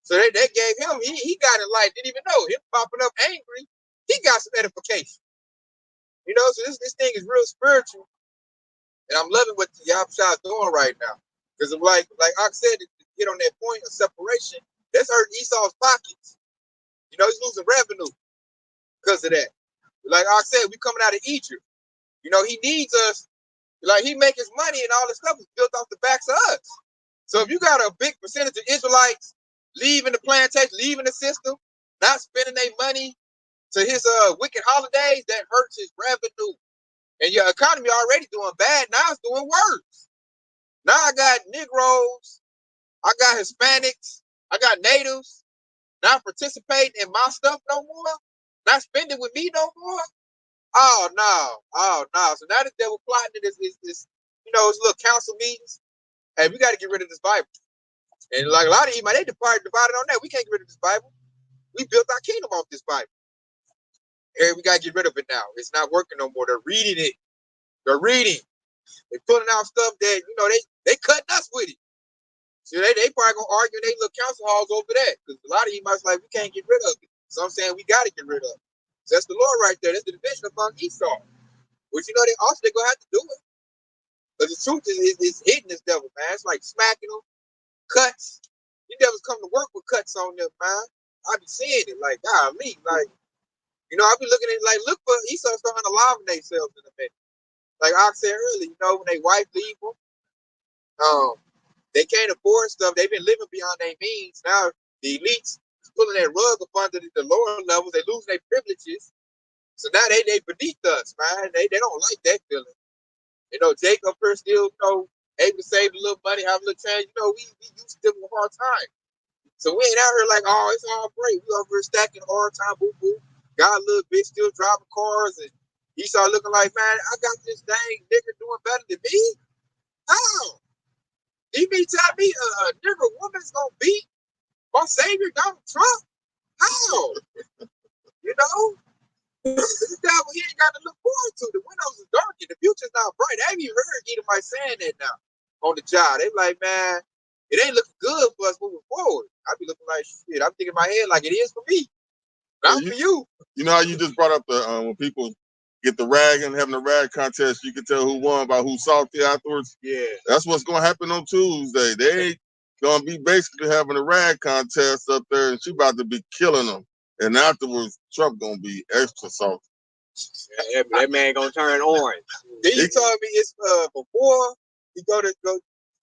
Speaker 1: So they gave him, he got it like, didn't even know. Him popping up angry, he got some edification. So this thing is real spiritual. And I'm loving what the Yahusha is doing right now. Because like I said, to get on that point of separation, that's hurting Esau's pockets. He's losing revenue because of that. Like I said, we coming out of Egypt. He needs us. Like, he make his money and all this stuff is built off the backs of us. So if you got a big percentage of Israelites leaving the plantation, leaving the system, not spending their money to his wicked holidays, that hurts his revenue. And your economy already doing bad. Now it's doing worse. Now I got Negroes, I got Hispanics, I got natives not participating in my stuff no more, not spending with me no more. Oh no. So now the devil plotting this his little council meetings. Hey, we got to get rid of this Bible. And like a lot of they divided on that. We can't get rid of this Bible. We built our kingdom off this Bible. Hey, we got to get rid of it now. It's not working no more. They're reading it. They're pulling out stuff that they cutting us with it. So they probably gonna argue in their little council halls over that, because a lot of Edomites like, we can't get rid of it. So I'm saying we got to get rid of it. So that's the Lord right there. That's the division among Esau. Which they gonna have to do it. But the truth is hitting this devil, man. It's like smacking them, cuts. These devils come to work with cuts on them, man. I be seeing it like, I be looking at it like, look for Esau starting to align themselves in a minute. Like I said earlier, when they wife leave them, they can't afford stuff. They've been living beyond their means. Now the elites pulling that rug up under the lower levels. They lose their privileges. So now they beneath us, man. They don't like that feeling. Jacob here still, able to save a little money, have a little change. We used to give them a hard time. So we ain't out here like, oh, it's all great. We over here stacking hard time, boo boo. Got a little bitch still driving cars, and Esau looking like, man, I got this dang nigga doing better than me. How? He be telling me a nigga woman's gonna beat my savior Donald Trump? How? got to look forward to. The windows is dark and the future's not bright. I haven't even heard Edomite saying that now on the job. They like, man, it ain't looking good for us moving forward. I be looking like shit. I'm thinking in my head like it is for me, not for you.
Speaker 4: You know how you just brought up the when people get the rag and having the rag contest, you can tell who won by who's salty afterwards.
Speaker 1: Yeah.
Speaker 4: That's what's gonna happen on Tuesday. They gonna be basically having a rag contest up there, and she about to be killing them. And afterwards, Trump gonna be extra salty.
Speaker 3: Yeah, that man gonna turn orange.
Speaker 1: Then you told me it's before he go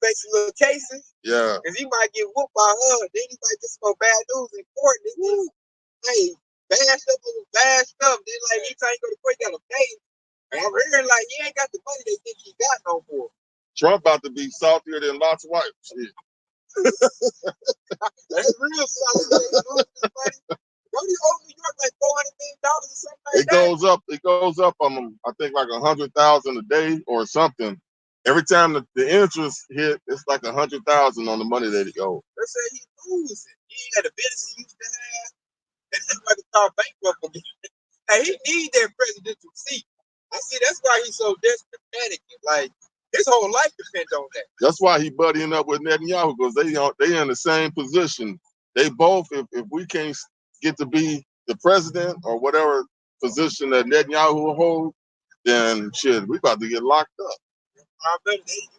Speaker 1: face a little cases.
Speaker 4: Yeah.
Speaker 1: Cause he might get whooped by her. Then he might get some bad news in court. And hey, bad stuff over bad stuff. Then like each time you go to court, you gotta pay. And I'm hearing like he ain't got the money they think he got no more.
Speaker 4: Trump about to be saltier than Lot's wife. Shit.
Speaker 1: That's real solid. Don't you owe New York like $400 million or something like that?
Speaker 4: It goes up I think like 100,000 a day or something. Every time the interest hit, it's like 100,000 on the money that he owes.
Speaker 1: Let's say he losing. He ain't got the business he used to have. And he's about to start bankrupt again. Hey, he need that presidential seat. I see that's why he's so desperate, panicking. Like his whole life depends on that.
Speaker 4: That's why he buddying up with Netanyahu, because they in the same position. They both, if we can't get to be the president or whatever position that Netanyahu will hold, then shit, we about to get locked up.
Speaker 1: You're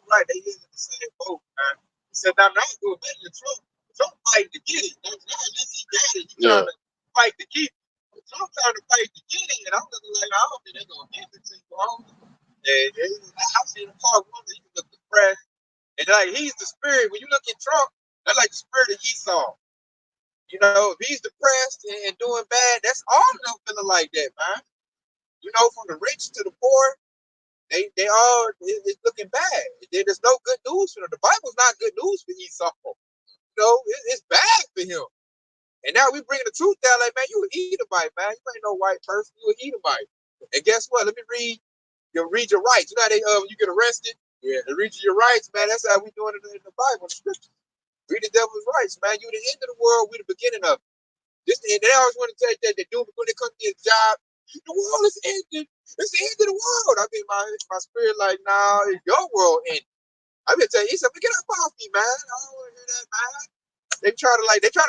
Speaker 1: right. They is in the same boat, man. He said, "I'm not doing better than Trump. Trump fighting to get it. Not unless he got it. He's trying to fight to keep it. Trump trying to fight to get it, and I'm looking like I don't think they're gonna give it to him. And I see the part one that he look depressed, and like he's the spirit. When you look at Trump, that's like the spirit of Esau. You know, if he's depressed and doing bad, that's all of them feeling like that, man. You know, from the rich to the poor. They all it's looking bad. There's no good news for them. The Bible's not good news for Esau. You know, it's bad for him. And now we bring the truth down like, man, you an Edomite, man. You ain't no white person. You an Edomite. And guess what? Let me read your rights. You know how they you get arrested? Yeah. And read your rights, man. That's how we doing it in the Bible, in the scriptures. Read the devil's rights, man. You the end of the world. We the beginning of it. And they always want to tell you that they do when they come to his job. The world is ending. It's the end of the world. I mean, my spirit like, nah, it's your world ending. I'm gonna tell you, he said, get up off me, man. I don't want to hear that, man. They try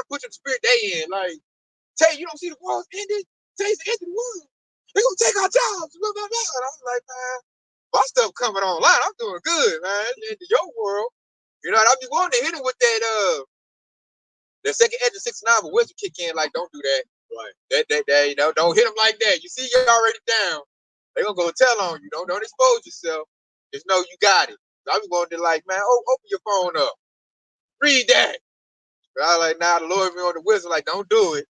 Speaker 1: to put your spirit they in. Like, tell you don't see the world's ending. Tell you it's the end of the world. They're gonna take our jobs. Blah, blah, blah. And I was like, man, my stuff coming online. I'm doing good, man. It's the end of your world. You know, and I'll be wanting to hit him with that second edge of 69, but wizard kick in, like, don't do that. Right. That you know, don't hit them like that. You see, you're already down. They're gonna go tell on you. Don't expose yourself. Just know you got it. So I be going to like, man, open your phone up. Read that. But I like, now the Lord be on the whistle, like, don't do it.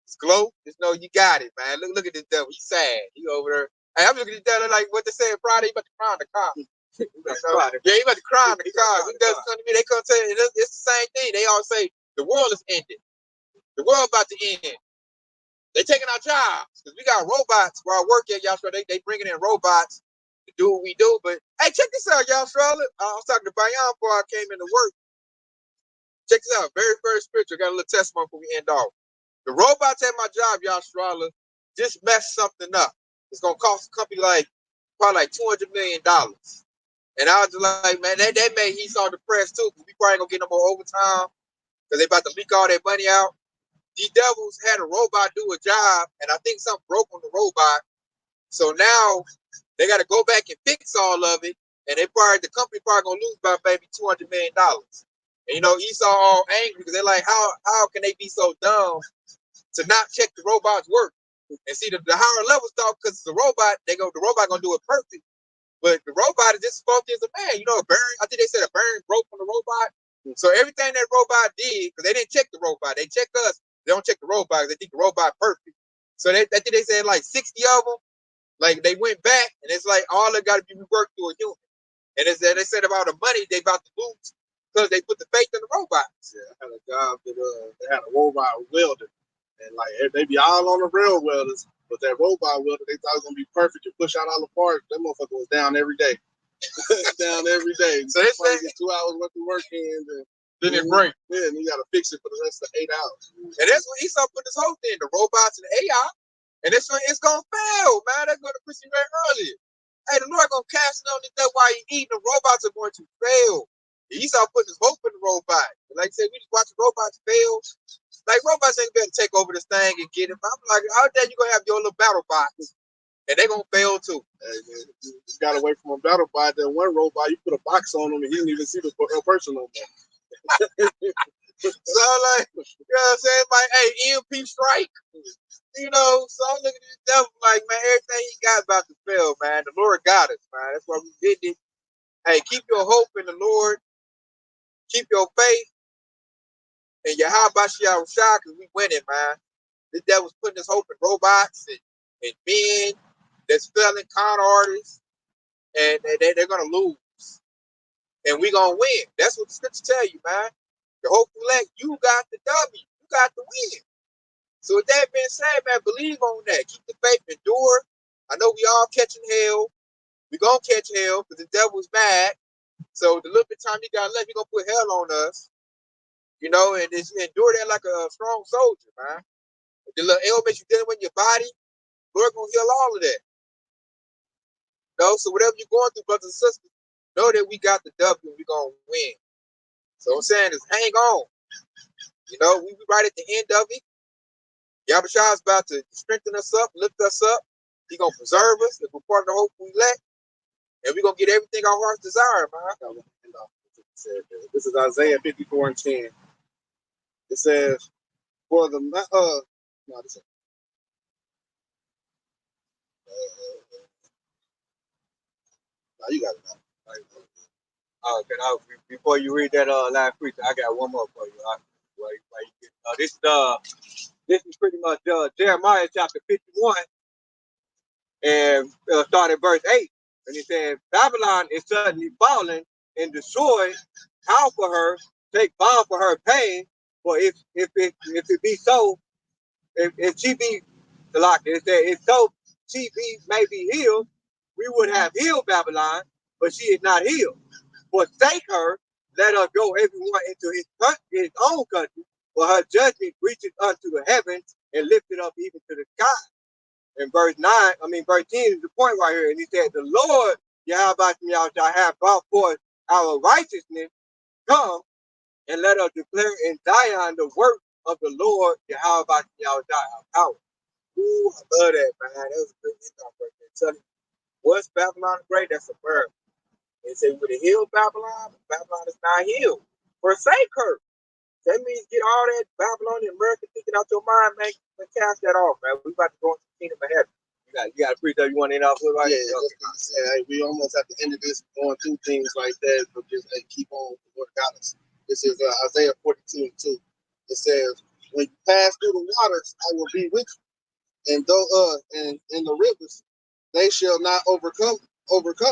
Speaker 1: It's glow. Just know you got it, man. Look at this devil. He's sad. He over there. Hey, I'm looking at this devil like what they say Friday, he about to cry in the car. Yeah, he about to cry in the car. He doesn't come to me, they come tell you it's the same thing. They all say the world is ending. The world about to end. They taking our jobs because we got robots where I work at, y'all. So they bringing in robots to do what we do. But hey, check this out, y'all. Charlotte. I was talking to Bayan before I came into work. Check this out. Very first picture. Got a little testimony before we end off. The robots at my job, y'all, Charlotte, just messed something up. It's gonna cost the company probably like $200 million. And I was just like, man, that made Esau depressed too. We probably ain't gonna get no more overtime because they about to leak all that money out. These devils had a robot do a job, and I think something broke on the robot. So now they got to go back and fix all of it, and the company probably gonna lose by maybe $200 million. And you know, Esau all angry because they're like, how can they be so dumb to not check the robot's work and see the higher level stuff? Because the robot, the robot gonna do it perfect, but the robot is just as funky as a man. You know, a bearing. I think they said a bearing broke on the robot. So everything that robot did, because they didn't check the robot, they checked us. They don't check the robot. They think the robot perfect. So I think they said like 60 of them. Like they went back, and it's like all they got to be reworked to a human. And they said about the money they about to lose because they put the faith in the robots.
Speaker 2: Yeah, I had a job that they had a robot welder, and like they be all on the rail welders, but that robot welder they thought it was gonna be perfect to push out all the parts. That motherfucker was down every day. Down every day.
Speaker 1: So they say
Speaker 2: 2 hours worth of work in.
Speaker 1: Then it break.
Speaker 2: Yeah, and you got to fix it for the rest of the 8 hours.
Speaker 1: And that's what Esau put this whole thing, the robots and the AI. And it's gonna fail, man. That's what the Christian read earlier. Hey, the Lord gonna cast it on the devil while he eating. The robots are going to fail. Esau putting his hope in the robot. Like I said, we just watch the robots fail. Like robots ain't gonna take over this thing and get it. I'm like, out there you gonna have your little battle bots, and they gonna fail too.
Speaker 2: Hey, man, you got away from a battle bot. That one robot, you put a box on him, and he didn't even see the person no more.
Speaker 1: So like, you know what I'm saying? Like, hey, EMP strike. You know, so I'm looking at this devil like, man, everything he got about to fail, man. The Lord got us, man. That's why we did it. Hey, keep your hope in the Lord. Keep your faith. And Yahweh Shai, because we winning, man. This devil's putting his hope in robots and men that's failing con artists. And they're going to lose. And we going to win. That's what the scripture tell you, man. The hope elect, you got the W. You got the win. So with that being said, man, believe on that. Keep the faith, endure. I know we all catching hell. We gonna catch hell because the devil's mad. So the little bit of time he got left, he gonna put hell on us. You know, and it's endure that like a strong soldier, man. The little ailments you dealing with in your body, Lord gonna heal all of that. You know, so whatever you're going through, brothers and sisters, know that we got the W and we gonna win. So I'm saying is hang on. You know, we right at the end of it. Yahushua is about to strengthen us up, lift us up. He's going to preserve us if we're part of the hope we let. And we're going to get everything our hearts desire, man.
Speaker 2: This is Isaiah 54:10. It says, for the, no, this is, no, you got it now.
Speaker 3: Before you read that last preacher, I got one more for you. This is pretty much Jeremiah chapter 51 and start at verse 8. And he said, Babylon is suddenly fallen and destroyed. How for her? Take balm for her pain. For if it be so, if she be like it said, if so she be may be healed, we would have healed Babylon, but she is not healed. Forsake her, let her go everyone into his own country, for her judgment reaches unto the heavens and lifted up even to the sky. And verse 10 is the point right here. And he said, the Lord Yahweh shall have brought forth our righteousness. Come and let us declare in Zion the work of the Lord Yahweh our power.
Speaker 1: Ooh, I love that, man. That was a good intro right there. Tell you, what's Babylon great? That's a verb. They say, would it heal Babylon? Babylon is not healed. Forsake her. That means get all that Babylonian American thinking out your mind, man. Cast that off, man. We about to go into the kingdom of heaven. You got to preach that you want to end off with right?
Speaker 2: Yeah, that's what I said. Hey, we almost at the end of this going through things like that, but just keep on with what got us. This is Isaiah 42:2. It says, when you pass through the waters, I will be with you. And though and in the rivers, they shall not overcome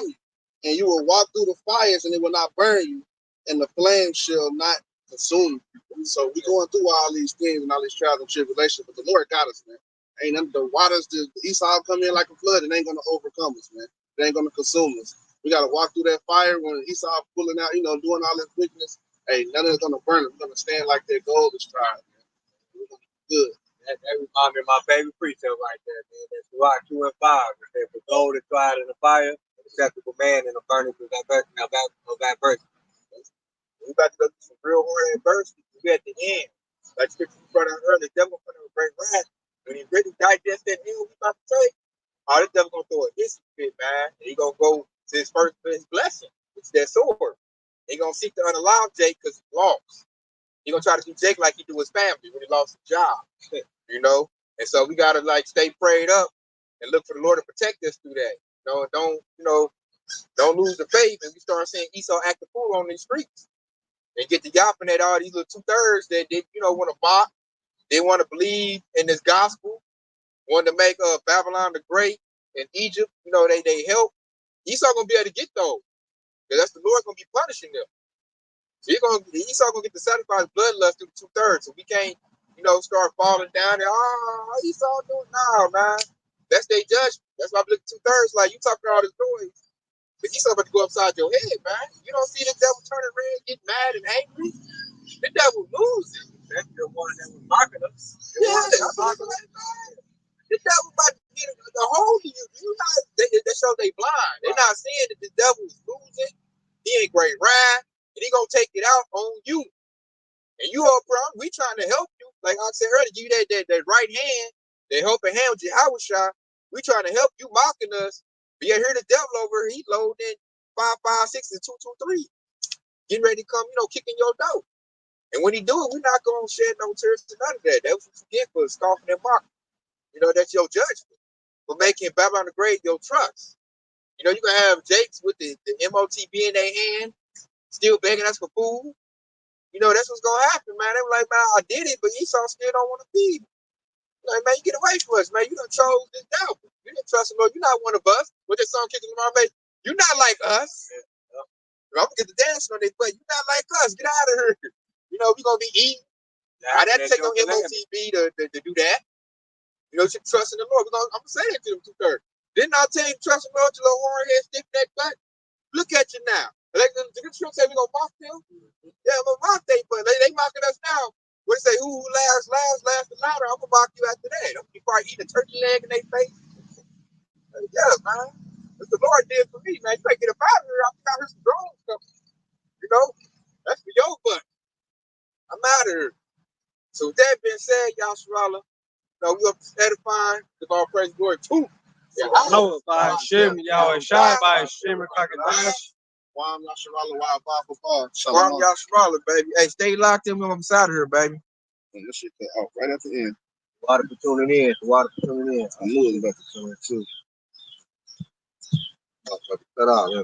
Speaker 2: you. And you will walk through the fires, and it will not burn you, and the flames shall not consume you. So we're going through all these things and all these trials and tribulations, but the Lord got us, man. Ain't none, the waters, the Esau come in like a flood, and ain't gonna overcome us, man. It ain't gonna consume us. We gotta walk through that fire when Esau pulling out, doing all this wickedness. Hey, none of it's gonna burn us. We're gonna stand like that gold is tried, man. We're gonna be good.
Speaker 3: That reminds me of my favorite precept right there, man. That's Rock 2 and 5. It says, for gold is tried in the fire, acceptable man in the furnace of that person.
Speaker 1: We about to go through some real hard adversity. We at the end. Like scripture we brought out earlier, the devil put a great wrath. When he really digest that hell we about to take, this devil gonna throw a hissy fit, man. And he gonna go to his blessing. It's that sword. He gonna seek to unallow Jake because he lost. He gonna try to do Jake like he do his family when he lost his job. And so we gotta stay prayed up and look for the Lord to protect us through that. Don't lose the faith, and we start seeing Esau act the fool on these streets and get the yapping at all these little 2/3 that they want to mock. They want to believe in this gospel, want to make Babylon the Great and Egypt. They help. Esau gonna be able to get those because that's the Lord gonna be punishing them. So Esau gonna get to satisfy his bloodlust through the 2/3. So we can't start falling down there. Oh, Esau doing now, man. That's their judgment. That's why I look at 2/3 like you talking all this noise. But Esau about to go upside your head, man. You don't see the devil turning red, get mad and angry. The devil losing.
Speaker 3: That's the one that was mocking us.
Speaker 1: The devil about they blind. They're not seeing that the devil is losing. He ain't great ride, and he gonna take it out on you. And you up front, we trying to help you. Like I said earlier, you that right hand, that helping hand with your house shot. We trying to help you, mocking us. But yeah, here the devil over, he loading 556 and 223, getting ready to come, kicking your door. And when he do it, we're not gonna shed no tears to none of that. That's what you get for scoffing and mocking. That's your judgment for making Babylon the Great your trust. You can have Jakes with the MOTB in their hand, still begging us for food. That's what's gonna happen, man. They were like, man, I did it, but Esau still don't want to feed me. Like, man, you get away from us, man. You done chose this devil. You didn't trust him, Lord. You're not one of us. With this song kicking my face, you're not like us. I'm gonna get the dancing on this, but you're not like us. Get out of here. We're gonna be eating. I didn't take no MOTB to do that. You trust in the Lord. I'm gonna say that to them 2/3. Didn't I tell you to trust in the Lord, your little horn head, stiff neck butt? Look at you now. Like the scripture say we gonna mock them. Yeah, I'm gonna mock them, but they mocking us now. What they say, who laughs the louder? I'm gonna mock you after that. I'm gonna probably eat a turkey leg in their face. Yeah, man. What the Lord did for me, man. You ain't get up out of here. I think I heard some drones coming. That's for your butt. I'm out of here. So with that being said, Yasharala, we up to edifying, give all praise and glory to
Speaker 3: No, by Hashem, Yahweh Shai, by Hashem, Kakadash.
Speaker 2: Wam Yasharala, Wild Papa.
Speaker 1: Wam Yasharala, baby. Hey, stay locked in when I'm out of here, baby.
Speaker 2: And this shit cut out right at the end.
Speaker 3: Water for tuning in. Water for tuning in.
Speaker 2: I knew it was about to come in too.
Speaker 3: Cut out, yeah.